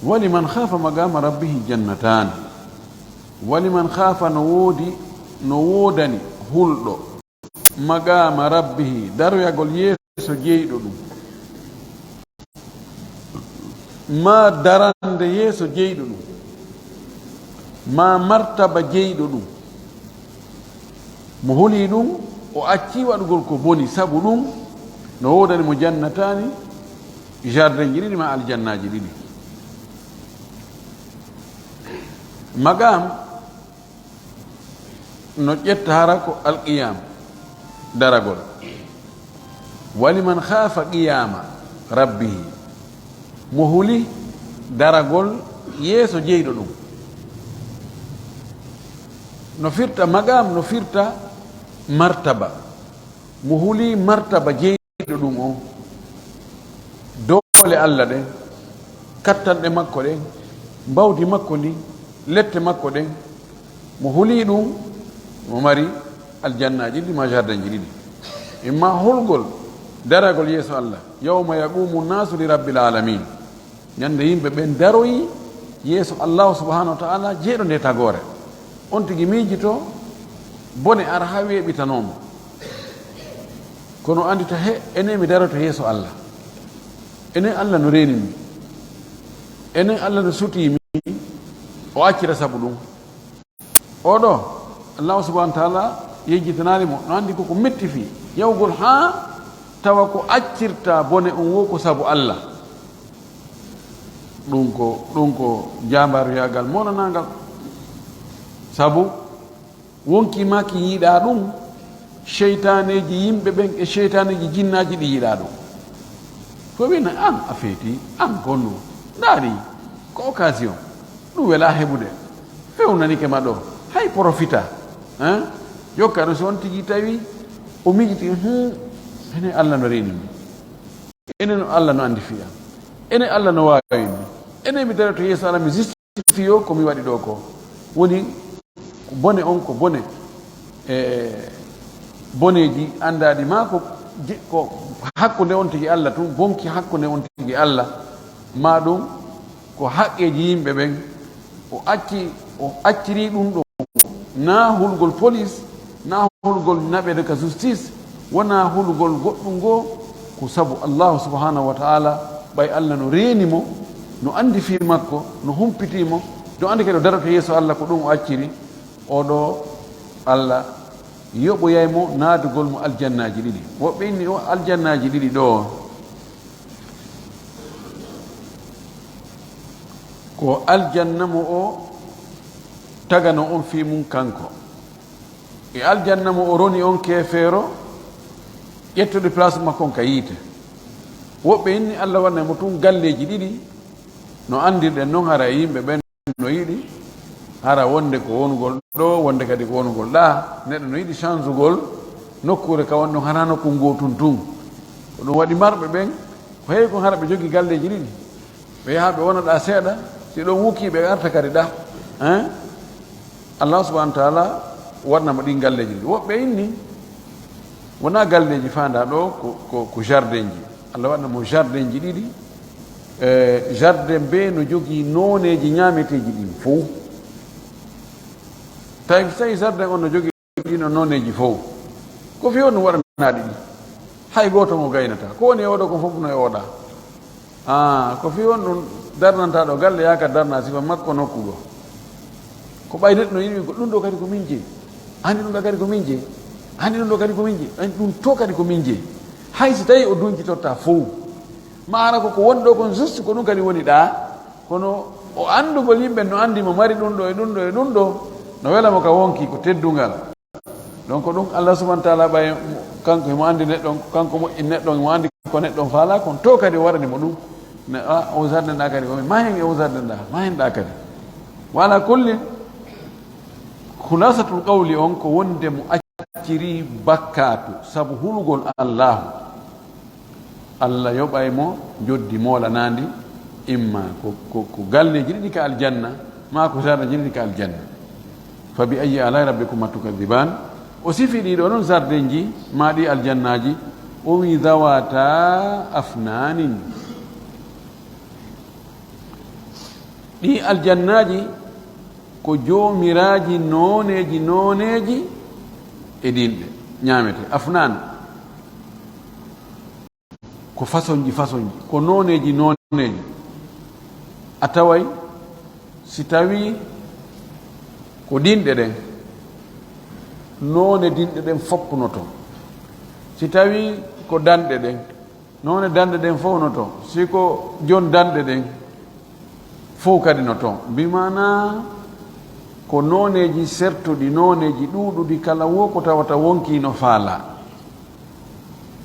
waliman khafa magama rabbihi jannatan waliman khafa no wodani hulɗo magama rabbihi daroyagol yeeso jeyɗo ɗum ma darande yeeso jeyɗo ɗum ma martaba jeyɗo ɗum mo holi ɗum o acci waɗugol ko boni sabu ɗum no wodani mo jannatani jardin ji ɗiɗi ma aljannaji ɗiɗi magam no ƴetta hara ko alqiyam daragol waliman khafa qiyama rabbihi mo huli daragol yeeso jeyɗo ɗum no firta magam no firta martaba mo huli martaba jeyɗo ɗum o dole allah ɗen kattanɗe makko ɗen mbawdi makko ndi lette makko ɗen mo huli ɗum mo mari aljannaji ɗi ma jardin ji ɗiɗi imma holgol daragol yeeso allah yawma yaqumu nnasu li rabbil alamin ñande yimɓe ɓen daroyi yeeso allahu subhanahu wa taala jeeɗo nde tagore on tigi miijito bone ara ha weeɓitanomo kono andita he enen mi daroto yeeso allah enen allah no renimi enen allah no sutimi o accira sabu ɗum oɗo allahu subhanahu wa taala yejjitanarimo no andi koko metti fi yawgol ha tawa ko accirta bone on wo ko sabu allah ɗum ko jambaroyagal monanagal sabu wonki ma ki yiiɗa ɗum cheytaneji yimɓe ɓen e cheytaneji jinnaji ɗi yiiɗa ɗum fo wina an a feeti an gonno ndaari ko occasion ɗum wela heɓude fewnanike ma ɗo hay profita jokka ɗo so on tigi tawi o miijiti enen allah no renimi enen allah no andi fiya enen allah no wawimi enen mi dara to yeeso allah mi justifie o komi waɗi ɗo ko woni bone on ko bone e boneji andaɗi ma ko hakkunde on tigi Allah tun bonki hakkunde on tigi Allah ma ɗum ko haqqeji yimɓe ɓen o acciri ɗum ɗo na hulgol police na hulgol naɓede ka justice wona hulgol goɗɗum goo ko sabu allahu subhanahu wa taala ɓay Allah no reenimo no andi fi makko no humpitimo no andi kadi o darata yeeso Allah ko ɗum o acciri oɗo Allah yoɓoyaymo naadugol mo aljannaji ɗiɗi woɓɓe inni o aljannaji ɗiɗi ɗo ko aljanna mo o tagano on fi mum kanko e aljanna mo o roni on keefeero ƴettude place makko on ka yiite woɓɓe inni Allah wanna mo tun galleji ɗiɗi no andirɗen noon hara e yimɓe ɓen no yiɗi hara wonde ko wonugol ɗo wonde kadi ko wonugol ɗa neɗɗo no yiɗi change ugol nokkure ka wonɗon hana nokku ngotun tun ko ɗum waɗi marɓe ɓen ko heewi kon hara ɓe jogii galleji ɗiɗi ɓe yaha ɓe wona ɗa seeɗa si ɗon wukki ɓe arta kadi ɗa Allah subahanahu wa taala waɗnama ɗin galleji ɗiɗi woɓɓe inni wona galleji fanda ɗo ko jardin ji Allah waɗnamo jardin ji ɗiɗi jardin be no jogii noneji ñameteji ɗin fof tawi so tawi jardin on no jogii ɗino noneji fof ko fi on ɗum waɗanaɗi ɗi hay goto mo gaynata ko woni e oɗo ko fof no e oɗa ko fi on ɗum darnantaɗo galle yaka darna sifa makko nokkugo ko ɓay neɗɗo no yiɗi ko ɗum ɗo kadi ko min jeeyi hani ɗum ɗo kadi ko min jeeyi hani ɗum ɗo kadi ko min jeeyi ɗum to kadi ko min jeeyi hay so tawi o dunkitotta fof ma ara koko woni ɗo kon juste ko ɗum kadi woni ɗa kono o andugol yimɓe no andi mo mari ɗum ɗo e ɗum ɗo e ɗum ɗo no welamo ka wonki ko teddungal donc ɗum Allah subahana taala ɓay kanko emo andi neɗɗon kanko moƴƴi neɗɗon mo andi ko neɗɗon faala kon to kadi o waɗanimo ɗum o jardin ɗa kadi komi ma hen e o jardin ɗa ma hen ɗa kadi wala kulli khulasatul qawli on ko wonde mo acciri bakkatu sabu hulgol allahu Allah yoɓay mo joddi moolanandi imma ko galleji ɗiɗi ka aljanna ma ko sardaji ɗiɗi ka aljanna fa bi ayi alay rabbikuma tukadiban o sifi ɗiɗo noon sarden ji ma ɗi aljannaji o wi dawata afnanin ɗi aljannaji ko joomiraji noneji e ɗinɗe ñamete afnan ko façon ji ko noneji a taway si tawi ko dinɗe ɗen none dinɗe ɗen foppunoto si tawi ko danɗe ɗen none danɗe ɗen fof no to si ko jon danɗe ɗen fof kadi no toon mbimana ko noneji sertuɗi noneji ɗuɗuɗi kala wo ko tawata wonki no faala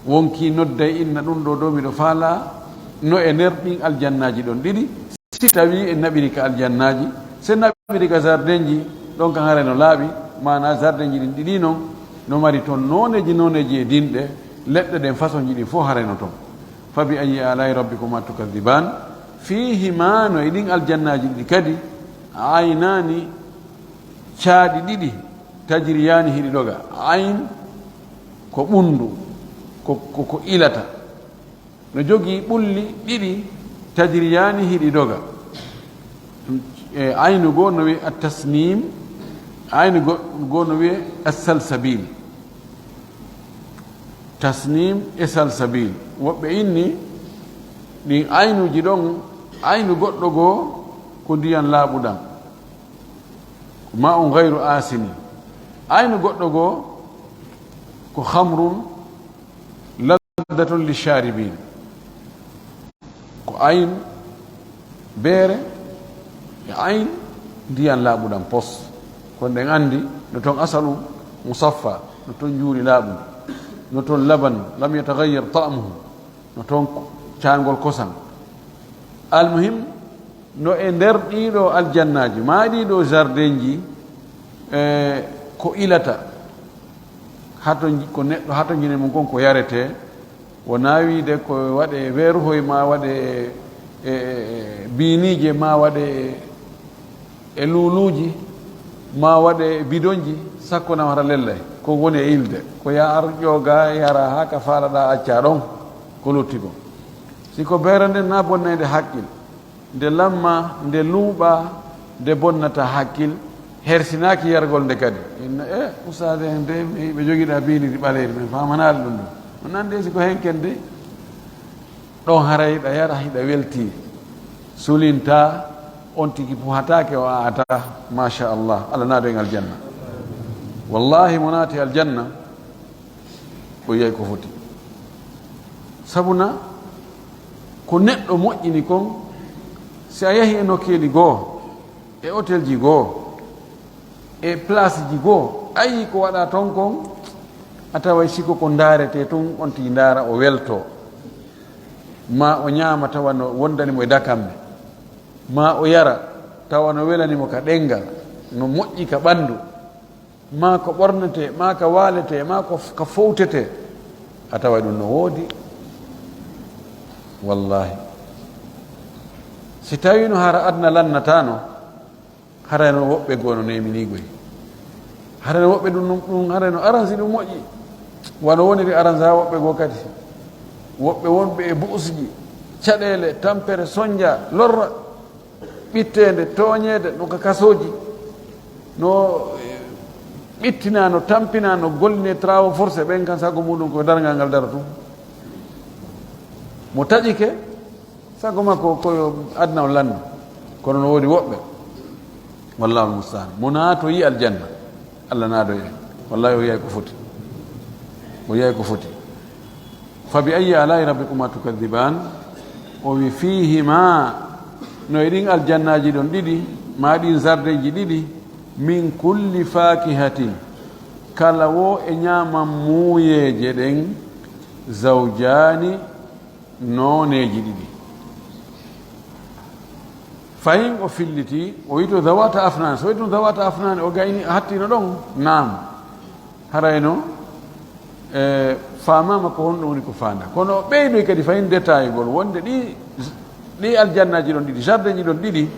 wonki nodday inna ɗum ɗo ɗo miɗo faala no e nder ɗin aljannaji ɗon ɗiɗi si tawi en naɓiri ka aljannaji se naɓiri ka jardin ji ɗon kan hara no laaɓi mana jardin ji ɗin ɗiɗi noon no mari toon noneji e dinɗe leɗɗe ɗen façon ji ɗin fof harayno toon fa bi ayi alayi rabbikuma tukadiban fihima no e ɗin aljannaji ɗiɗi kadi aynani caaɗi ɗiɗi tajriyani hiɗi ɗoga ayn ko ɓundu ko ilata no jogii ɓulli ɗiɗi tajriyani hiɗi doga aynu goo no wiye attasnim aynu goo no wiye assalsabil tasnim e salsabil woɓɓe inni ɗin aynuji ɗon aynu goɗɗo goo ko ndiyan laaɓuɗam ma on gayru asini aynu goɗɗo goo ko hamrun laddatun lisharibin ko ayn beere e ayn ndiyan laaɓuɗam pos kono ɗen anndi no toon asalu musaffa no toon juuri laaɓum no toon laban lam yatagayyar ta'muhu no toon caangol kosam almuhim no e nder ɗiɗo aljannaji ma ɗiɗo jardin ji ko ilata ko neɗɗo hato jine mum kon ko yarete wona wiide ko waɗe weeruhoy ma waɗe biinije ma waɗe e luuluji ma waɗe bidonji sakko nam hara lellay ko woni e ilde ko ya ar ƴooga yara ha ka faalaɗa acca ɗon ko lutti ko siko beere nde na bonnede haqqil nde lamma nde luuɓa nde bonnata haqqil hersinaki yargol nde kadi inna usade nde ɓe jogiɗa biinidi ɓaleeri min famanaɗe ɗum ɗum non nande siko henken de ɗon hara hiɗa yara hiɗa welti sulinta on tigi puhatake o aata machallah allah naado en aljanna wallahi mo naati aljanna o yiyay ko foti sabuna ko neɗɗo moƴƴini kon si a yahi e nokkeeli goo e hôtel ji goo e place ji goo ayi ko waɗa toon kon a taway siko ko ndaarete tun on tigi ndaara o welto ma o ñaama tawa no wondanimo e dakamɓe ma o yara tawa no welanimo ka ɗengal no moƴƴi ka ɓanndu ma ko ɓornete ma ka waalete ma ka fowtete a tawa ɗum no woodi wallahi si tawi no hara adna lannatano harano woɓɓe goo no neminigoy harano woɓɓe ɗum harano aransi ɗum moƴƴi wano woniri aransa woɓɓe goo kadi woɓɓe wonɓe e buusji caɗele tampere soñdia lorra ɓittede tooñede no ka kasoji no ɓittina no tampina no golline travaux forcé ɓen kan sago muɗum ko dargal ngal dara tum mo taƴike sago makko koyo adna o lanno kono no woodi woɓɓe wallahu almustaan mo naato yi aljanna allah naado en wallahi o yiyay ko foti o yiyay ko foti fa bi ayi alayi rabbikuma tukadiban o wi fihima no e ɗin aljannaji ɗon ɗiɗi ma ɗin sardeji ɗiɗi min kulli fakihatin kala wo e ñaman muuyeje ɗen zawjani nooneji ɗiɗi fayin o filliti o wito zawata afnane so wi ɗum zawata afnane o gayni hattino ɗon naam harayno famama ko honɗum woni ko fanda kono o ɓeydoy kadi fayin détail gol wonde ɗi aljannaji ɗon ɗiɗi jardin ji ɗon ɗiɗi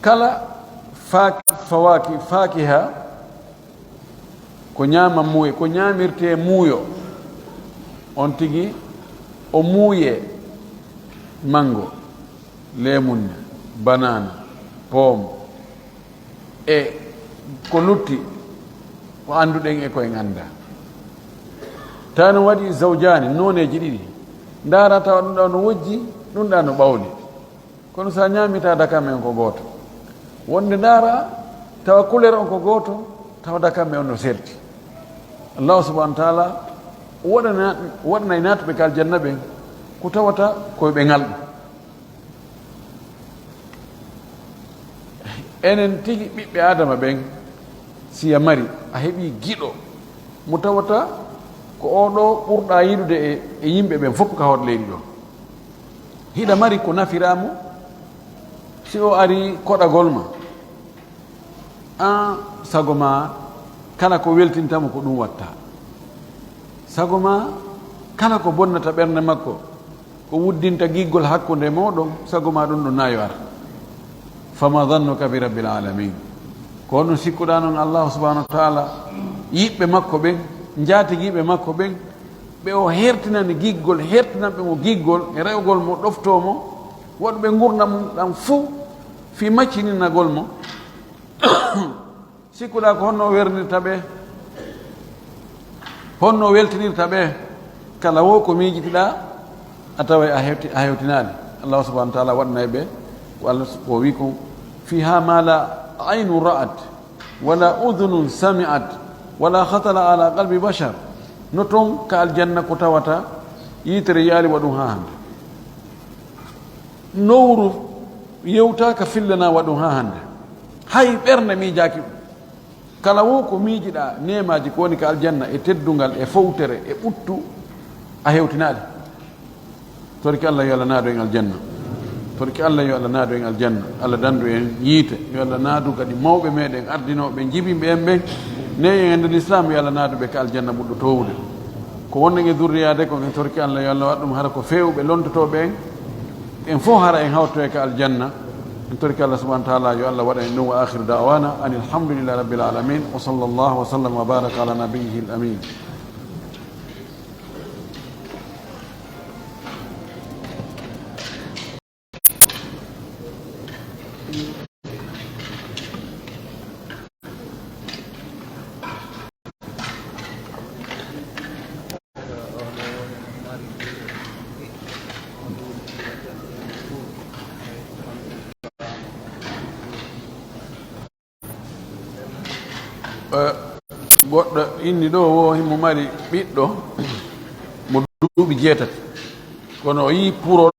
kala fakiha ko ñama muuye ko ñamirte muuyo on tigi o muuye mango lemunne banana pomme e ko lutti ko annduɗen e koyen annda tawa no waɗi zawjani noneji ɗiɗi ndaara tawa ɗum ɗa no wojji ɗum ɗa no ɓawli kono sa ñamita dakame on ko gooto wonde ndaara tawa couleur on ko gooto tawa dakame on no serti allahu subahanahu wa taala waɗanay naatuɓe ka aljanna ɓen ko tawata koye ɓe ngalɗo enen tigi ɓiɓɓe adama ɓen siya mari a heeɓi giɗo mo tawata ko oɗo ɓurɗa yiɗude e yimɓe ɓen fof ka hoto leydi ɗo hiɗa mari ko nafiramo si o ari koɗagol ma an sago ma kala ko weltintamo ko ɗum watta sago ma kala ko bonnata ɓernde makko ko wuddinta giggol hakkude moɗon sago ma ɗum ɗo nayo ara fama dannuka bi rabbil alamin ko honno sikkuɗa noon allahu subahanahu wa taala yiɓɓe makko ɓen jaatiguiɓe makko ɓen ɓe o hertinani giggol hertinanɓe mo giggol e rewgol mo ɗoftomo woɗɓe gurna mum ɗam fuu fi maccininagol mo sikkuɗa ko honno wernirta ɓe honno weltinirta ɓe kala wo ko miijitiɗa a tawa a hewtinani allahu subahana wa taala waɗanay ɓe ko allah o wi ko fiha ma la aynu ra'at wala udunun sami'at wala hatala ala qalbi bachar no toon ka aljanna ko tawata yitere yaali waɗum ha hande nowru yewta ka fillana waɗum ha hande hay ɓernde miijaki ɗum kala wo ko miijiɗa nemaji ko woni ka aljanna e teddungal e fowtere e ɓuttu a hewtinaɗe torki allah yo allah naado en aljanna torki allah yo allah naado en aljanna allah dandu en yiite yo allah naadu kadi mawɓe meɗen ardinoɓe jibimɓe en ɓen ne en nder l'islam yo allah naaduɓe ka aljanna ɓurɗo towde ko wonno e durriyade ko en torki allah yo allah waɗ ɗum hara ko fewɓe londotoɓe en fof hara en hawto e ka aljanna ترك الله سبحانه وتعالى يؤلى وإنه وآخر دعوانا أن الحمد لله رب العالمين وصلى الله وسلم وبارك على نبيه الأمين. goɗɗo inni ɗo wo himo mari ɓiɗɗo mo duuɓi 7 kono o yii purol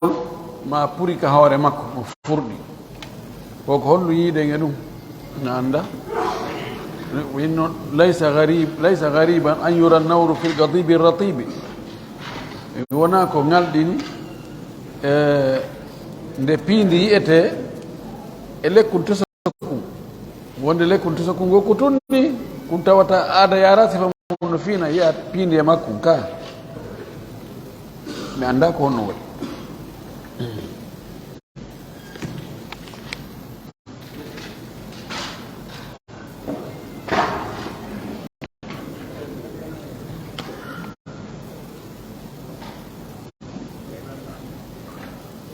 ma puri ka hoore makko mo furɗi koko hollu yiide nge ɗum na anda inno laysa gariban an yura nawru fil gadibi ratibi wona ko ngalɗini nde piindi yiyete e lekkol tosakum wonde lekkol tosakum ngo ko tunni kun tawata aada yara sifa mum no fiina yiya piindi e makkum ka mi anda ko honno waɗi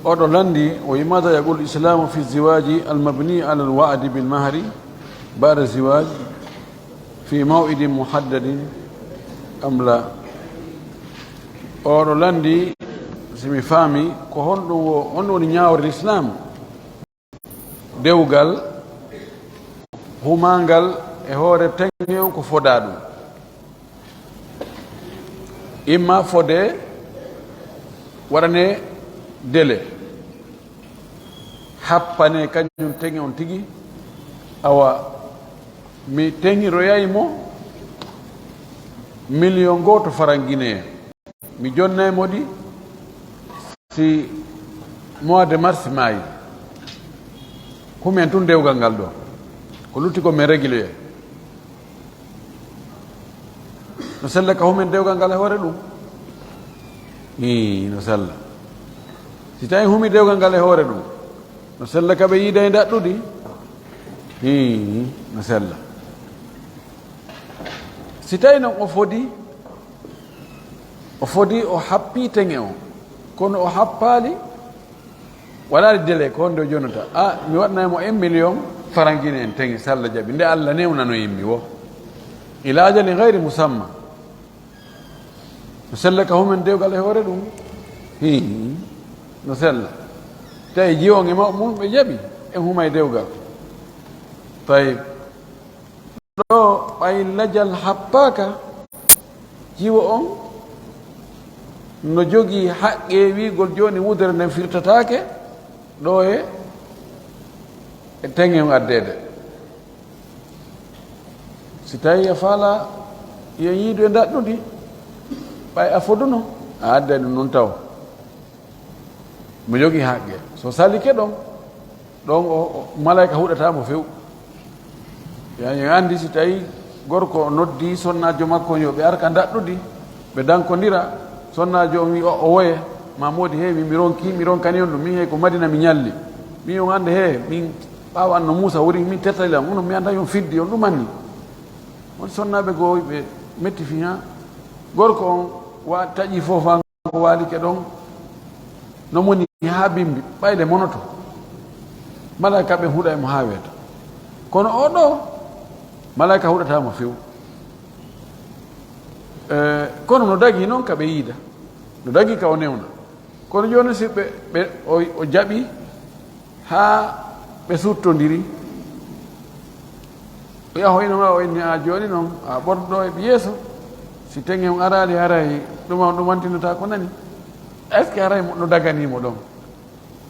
oɗo landi وماذا يقول الإسلام في الزواج المبني على الوعد بالمهر بعد الزواج في موعد محدد أم لا oɗo landi simi faami ko honɗum woni ñaawre l'islam dewgal humangal e hoore teŋe on ko foda ɗum imma fode waɗane délai happane kañum teŋe on tigi awa mi teŋiroyaymo million goto faranguinéen mi jonnaymo ɗi si mois de mars maayi humen tun dewgal ngal ɗo ko lutti ko min régulier no sella ka humen dewgal ngal e hoore ɗum no sella si tawi humi dewgal ngal e hoore ɗum no sella ka ɓe yiida e daɗɗuɗi no sella si tawi noon o fodi o happi teŋe o kono o happali waɗaɗi délai ko honde o jonata mi waɗnaymo 1 million faranguine en teŋe so Allah jaɓi nde Allah newnano yimmi wo ila ajali gayri musamma no sella ka humen dewgal e hoore ɗum no sella tawi jiwon e mum ɓe jaɓi en humay dewgal tawi ɗo ɓay lajal happaka jiwo on no jogii haqqe wiigol joni wudere nden firtatake ɗo e teŋe on addede si tawi a faala yo yiidu e daɗɗudi ɓay a foduno a adde ɗum noon taw mo jogii haqqe so salike ɗon o malayka huɗatamo few en andi si tawi gorko noddi sonnajo makko yo ɓe arka daɗɗudi ɓe dankodira sonnajo on wi o woye mamodi he mi ronkani on ɗum min he ko madina mi ñalli min on ande he min ɓawan no Moussa wori min tettalilam onon mi anda yon fiddi on ɗumanni on sonnaɓe goo ɓe metti fi ha gorko on taƴi fofa ko walike ɗon no moni ha bimbi ɓayle monoto malayka ɓe huuɗa emo ha weeta kono oɗo malayka huɗatamo few kono no dagi noon ka ɓe yiida no dagi ka o newna kono joni si ɓe o jaɓi ha ɓe suttodiri o yahoynoma o inni a joni noon a ɓorɗo e yeeso si teŋe on arali haray ɗumantinota ko nani est ce que haray no daganimo ɗon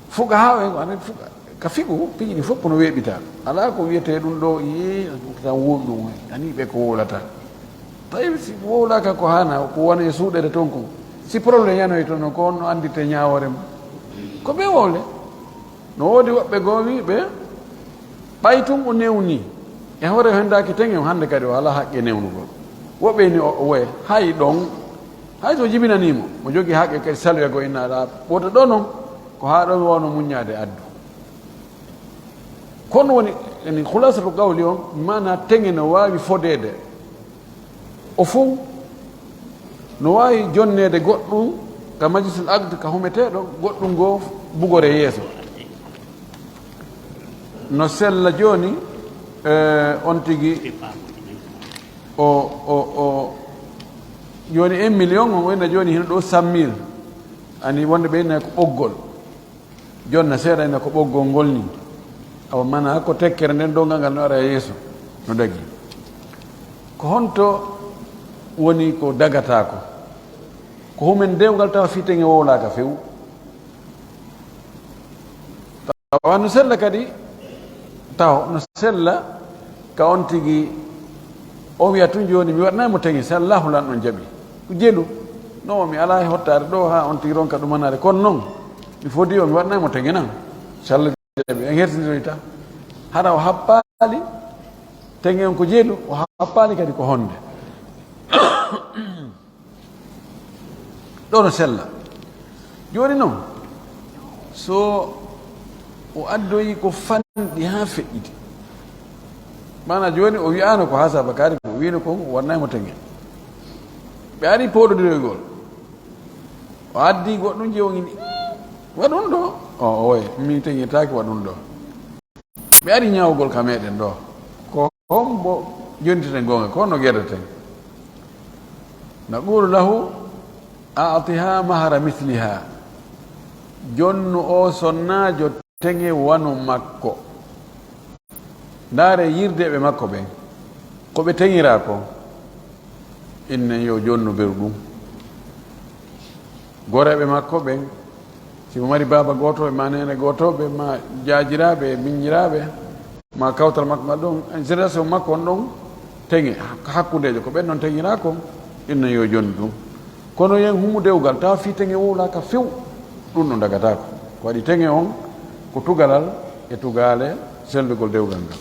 fuga ha o ana fuga ka figu piiɗi fof no weeɓita ala ko wiyete ɗum ɗo tan wowi ɗum ani ɓe ko wowlata tawi si wowlaka ko hana ko wona e suuɗere toon ko si probléme yanoy toon no ko on no andite ñawore mo ko ɓe wowle no woodi woɓɓe goo wi ɓe ɓay tum o newni e hoore hendaki teŋe hande kadi o ala haqqe newnugol woɓɓe ni o woye hay ɗon hay so jibinanimo mo jogui haqqe kadi salwego innaɗa ɓota ɗo noon ko ha ɗon wawno muññade addu kono woni yani khulasatu qawli on mana tenge no wawi fodede o fu no wawi jonnede goddum ka majlisul aqd ka humeteɗo goddum go bugore yeeso no sella joni on tigi o joni 1 million on wayna joni hino ɗo 100 000 ani wonde ɓeyna ko ɓoggol jonna seeɗa ena ko ɓoggol ngol ni awa mana ko tekkere nden dongal ngal no ara yeeso no dagi ko honto woni ko dagatako ko humen dewgal tawa fitenge wowlaka few tawa no sella kadi taw no sella ka on tigi o wiya tun joni mi waɗnaymo tenge so allahu lan ɗon jaaɓi ko jeelu non mi ala e hottare ɗo ha on tigi ronka ɗumanare kono noon mi fodi o mi waɗnaymo tenge nan so allah jaaɓi en hertidiri ta hara o happali tenge on ko jeelu o happali kadi ko honde ɗo no sella joni noon so o addoyi ko fanɗi ha feƴƴiti mana joni o wiyano ko ha sabakari ko wino ko wannaymo tenge ɓe ari poɗodiroygol o addi goɗɗum je o ini waɗum ɗo o oye mi teŋetaki waɗum ɗo ɓe ari ñawgol ka meɗen ɗo ko hombo jontiten gonga ko no gueɗaten naqulu lahu atiha mahara mithliha jonnu o sonnajo teŋe wano makko ndaare yirdeɓe makko ɓen koɓe teŋira ko innen yo jonnu beru ɗum goreɓe makko ɓen simo mari baba gotoɓe ma nene gotoɓe ma jajiraɓe miñiraɓe ma kawtal makko ma ɗon génération makko on ɗon teŋe hakkudejo ko ɓen noon teŋira ko innen yo jonnu ɗum kono yen humu dewgal tawa fi teŋe wowlaka few ɗum ɗo dagatako ko waɗi teŋe on ko tugalal e tugale selbigol dewgal ngal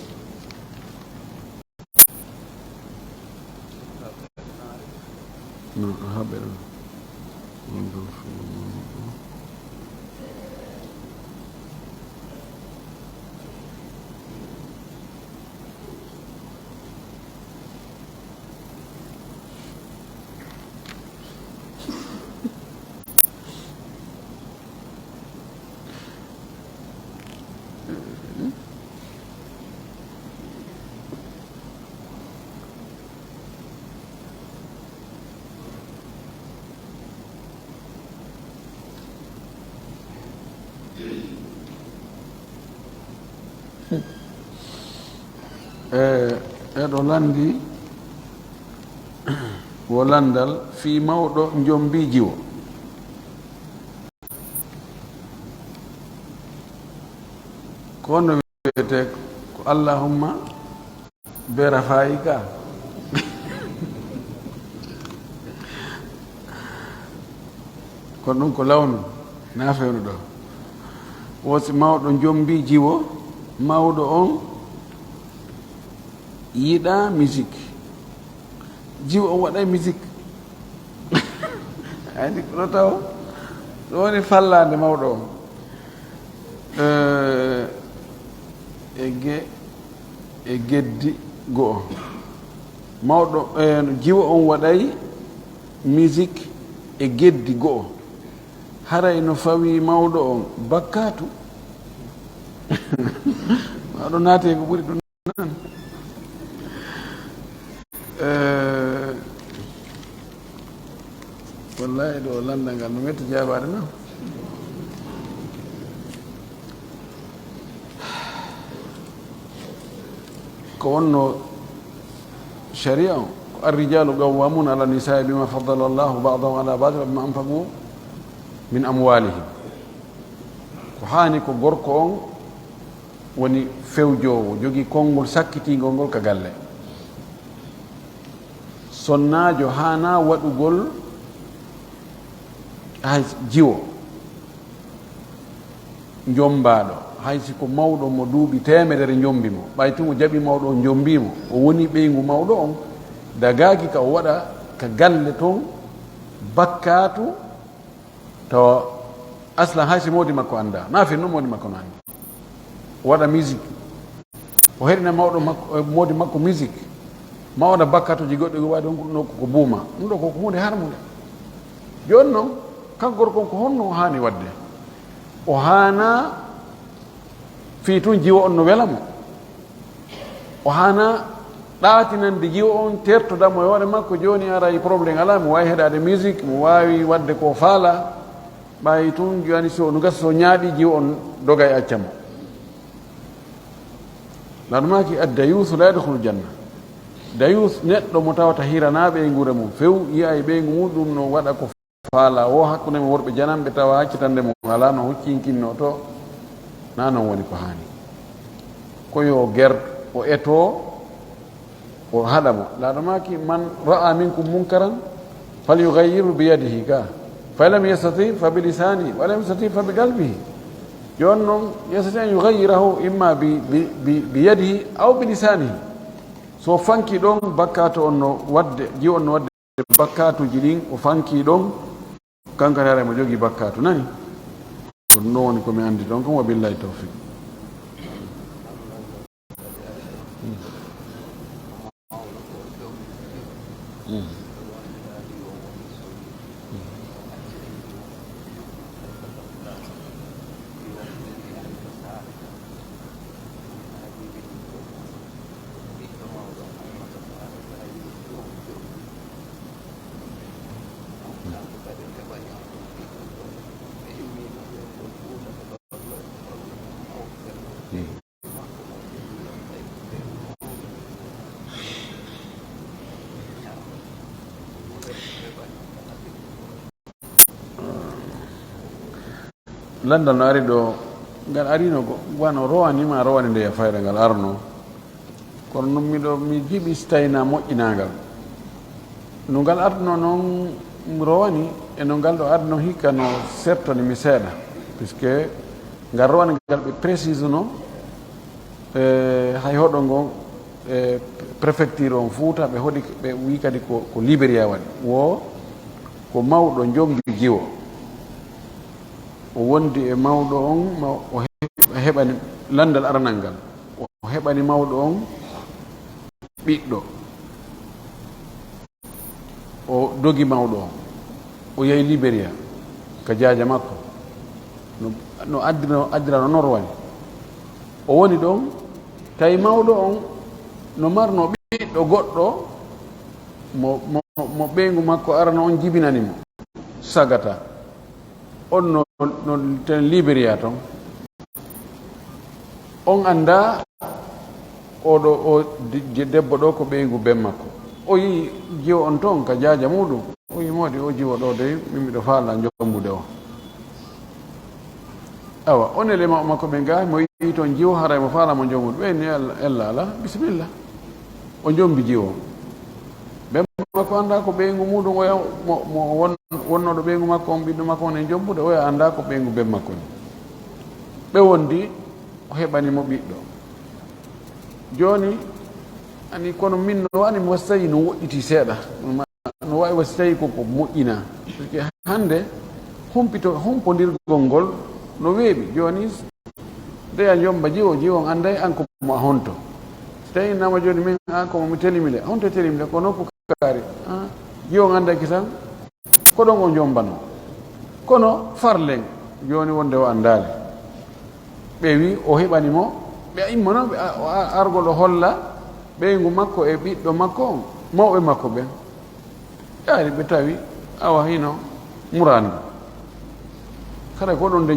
no haɓe ɗon eɗo landi wo landal fi mawɗo jombiji o kono wiyete ko allahumma be rafayika kono ɗum ko lawnu nafewnu ɗo wosi mawɗo jombiji o mawɗo on yiɗa musique jiwo on waɗay musique andi ɗo taw ɗo woni fallade mawɗo on e geddi go'o mawɗo jiwo on waɗay musique e geddi go'o haray no fawi mawɗo on bakkatu maɗo naate ko ɓuri ɗum nan wallahi ɗo landal ngal no metti jaabade noon ko wonno sharia o ko arrijalu qawwamuna ala nisai bima faddala llahu badahum ala badi wa bima anfaqu min amwalihim ko hani ko gorko on woni fewjowo jogui konngol sakkitingol ngol ka galle sonnajo hana waɗugol hay jiwo jombaɗo hay siko mawɗo mo duuɓi temedere jombimo ɓay tumo jaɓi mawɗo o jombimo o woni ɓeygu mawɗo on dagaki ka o waɗa ka galle toon bakkatu tawa aslan hay si mawdi makko anda na fin noon mawdi makko no andi o waɗa musique o heɗina mawɗo makko modi makko musique mawɗa bakkatoji goɗɗi go waɗi on ko buuma ɗum ɗo koko hunde harmude joni noon kanko gorko on ko honno hani wadde o hana fi tun jiwo on no welamo o hana ɗatinande jiwo on tertodamo e hoore makko joni ara e probléme ala mo wawi heɗade musique mo wawi wadde ko faala ɓawi tun joni so no gasa so ñaaɗi jiwo on doga e accamo laɗumaki addayusu la yadkhulu janna dayus neɗɗo mo tawata hiranaɓe e guure mum few yiya e ɓeygu muɗum no waɗa ko faala o hakkude mo worɓe janamɓe tawa haccitande mo ala no huccinkinno to na noon woni ko hani koyo guer o eto o haɗamo laɗumaki man ra'a minkum munkaran falyughayyirhu biyadihi ka falam yastati fa bilisani walam yastati fa biqalbihi joni noon yastati an yughayyirahu imma biyadihi aw bilisanihi so fanki ɗon bakkatu on no wadde ji on no wadde bakkatuji ɗin o fanki ɗon kankane ara mo jogui bakkatu nani ɗum ɗon woni komi andi ɗon kam wa billahi tawfiq landal no ari ɗo ngal arino wano rowanima rowani nde fayda ngal arno kono noon mi jiiɓi so tawina moƴƴinagal no ngal arno noon rowani e no ngal ɗo arno hikka no sertoni mi seeɗa puisque ngal rowani ngal ɓe précise no hay hoɗo ngo préfecture on Fouta ɓe hoɗi ɓe wi kadi ko Libéria waɗi wo ko mawɗo jombi jiwo o wondi e mawɗo on o heɓani landal aranal ngal o heɓani mawɗo on ɓiɗɗo o dogi mawɗo on o yehi Libéria ko jaaja makko no addirano noon rowani o woni ɗon tawi mawɗo on no marno ɓiɗɗo goɗɗo mo ɓeygu makko arano on jibinanimo sagata on no ten Libéria toon on anda oɗo o debbo ɗo ko ɓeygu ben makko o yi jiwo on toon ka jaaja muɗum o yi modi o jiwo ɗo de min miɗo faala jombude o awa on ele makko ɓe ga mo yi toon jiwo haray mo faala mo jombude ɓeyni ella ala bisimilla o jombi jiwo ɓen makko anda ko ɓeygu muɗum oya mo wonnoɗo ɓeygu makko on ɓiɗɗo makko on e jombude oya anda ko ɓeygu ben makko ni ɓe wondi o heɓanimo ɓiɗɗo joni ani kono min no wani mi wasi tawi no woɗɗiti seeɗa no wawi wasi tawi koko moƴƴina parce que hande humpodirgol ngol no weeɓi joni nde a jomba jiwo on anday an komo a honto so tawi nama joni min komo mi telimile honto telimile ko nokku kaari jiwo on andaki tan ko ɗon o jombano kono farlen joni wonde o andali ɓe wi o heɓanimo ɓe immano ɓe argol o holla ɓeygu makko e ɓiɗɗo makko on mawɓe makko ɓen yaari ɓe tawi awa hino murandu kada ko ɗon nde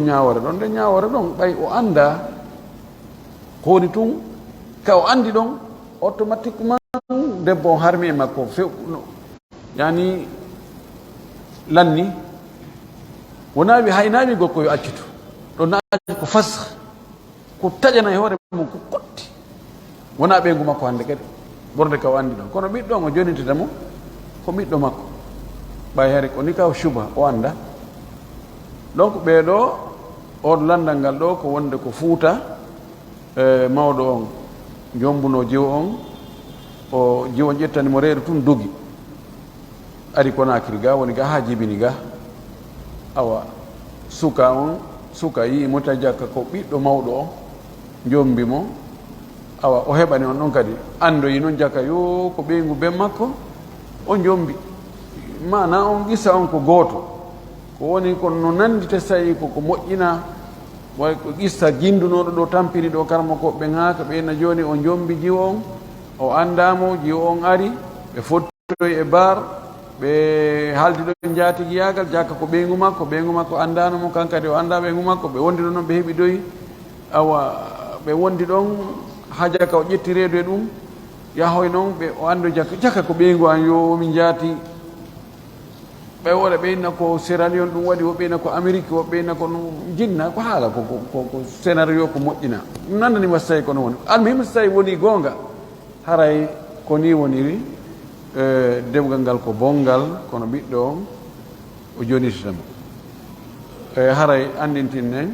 ñawore ɗon ɓay o anda ko woni tun ka o andi ɗon automatiquement debbo on harmi e makko fewno yani lanni wona wi haynawi gokko yo accitu ɗo naaji ko fasah ko taƴana e hoore mum ko kotti wona ɓeygu makko hande kadi borde ka o andi ɗon kono ɓiɗɗo o jonititamo ko ɓiɗɗo makko ɓay hari ko ni ka suba o anda donc ɓeeɗo oɗo landal ngal ɗo ko wonde ko Fouta mawɗo on jombuno jiwo on o jiwo ƴettanimo reedu tun dogi ari Conakry ga woni ga ha jibini ga awa suka yimo tawi jakka ko ɓiɗɗo mawɗo o jombimo awa o heɓani on ɗon kadi andoyi noon jaka yo ko ɓeygu ben makko o jombi mana on qissa on ko gooto ko woni ko no nandita sayi koko moƴƴina way ko qissa jindunoɗo ɗo tampiri ɗo karmo koɓe ŋaaka ɓeyna joni o jombi jiwo on o andamo jiwo on ari ɓe fottoy e bar ɓe haaldi ɗo jaatigui yagal jakka ko ɓeygu makko andano mo kankadi o anda ɓeygu makko ɓe wondi ɗo noon ɓe heeɓi ɗoyi awa ɓe wondi ɗon ha jaka o ƴetti reedu e ɗum yahoy noon ɓe o ando jaka ko ɓeygu an yo min jaati ɓe woɗa ɓeyna ko Sierra Leone ɗum waɗi woɓɓeyna ko Amérique woɓɓeyna ko jinna ko haala ko scénario ko moƴƴina ɗum nandanima so tawi kono woni almuhima so tawi woni goonga haray ko ni woniri dewgal ngal ko bongal kono ɓiɗɗo on o jonititamo haray andintinnen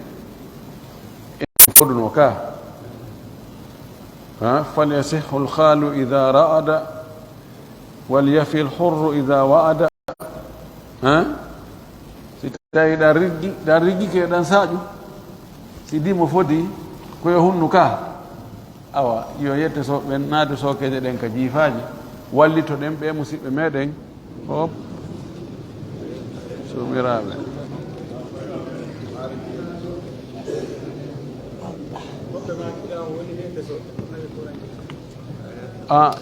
en foɗuno ka falyasihu lhalu ida ra'ada walyafi lhurru ida wa'ada si tawi ɗa riggi keɗan saƴu si dimo fodi koye hunnu ka awa yo yette so ɓen naade sokeje ɗen ka jiifaji wallito ɗen ɓe musidɓe meɗen hop sumiraɓe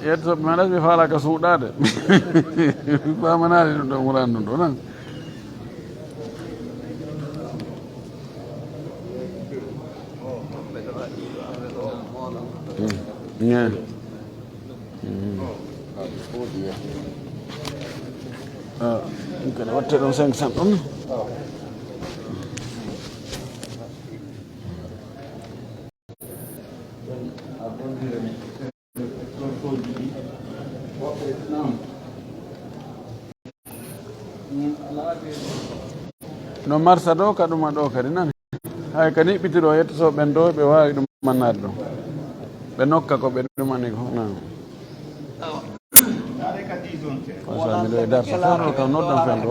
yettoɓe meɗas ɓe faala ka suuɗade famanade ɗum ɗo wuran ɗum ɗo nan kene watte ɗon 500 ɗon no marsa ɗo ka ɗuma ɗo kadi nani hay ka niɓɓitiɗo yettoto ɓen ɗo ɓe wawi ɗum mannade ɗo ɓe nokka ko ɓe ɗumani ko nam fasamiɗo e darta fono kam noddan fen ɗo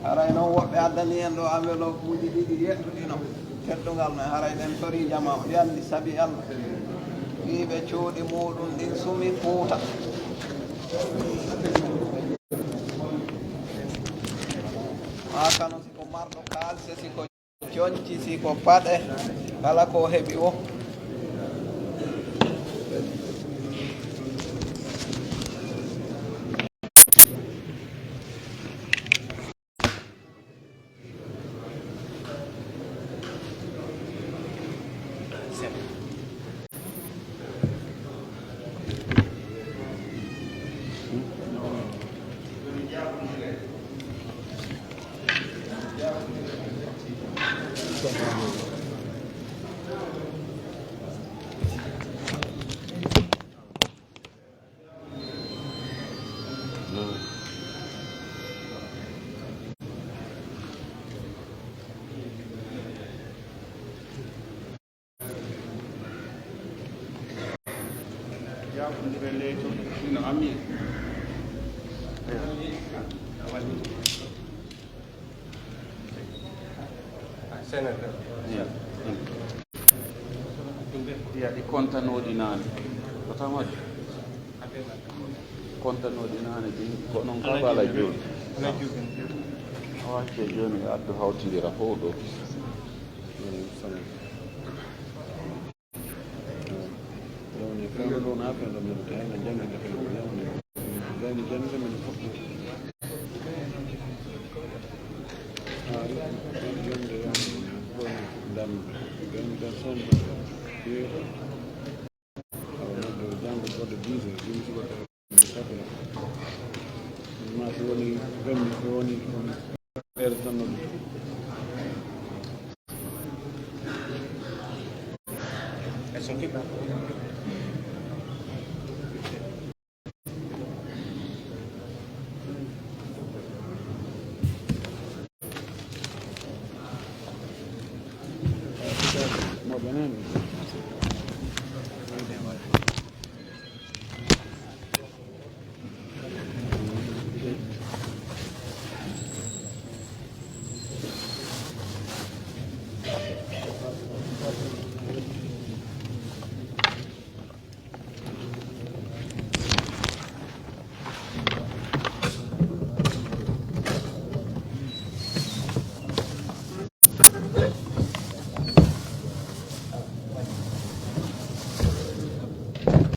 haray noon woɓɓe addani en ɗo enveloppe uji ɗiɗi yettuɗino teddugal men haray ɗen tori jama o andi saabi Allah wiiɓe cuuɗi muɗum ɗin sumi Fuuta ma kano siko marɗo kalse siko coñci siko paɗe kala ko heɓi o ɗi contanoɗi nane ko tamaɗi contanoɗi nane ɗin ko noon kaba ala joni a wacce joni addu hawtidira fof ɗo yawni fewɗo ɗo na fewɗo men te hayno jangde fewɗo yawni gayni jangde men fof jonde damde gayni tan sonde jangde goɗɗo 10 heures ɗum subaka sapere ma so woni femmi so woni heure tan noon no benen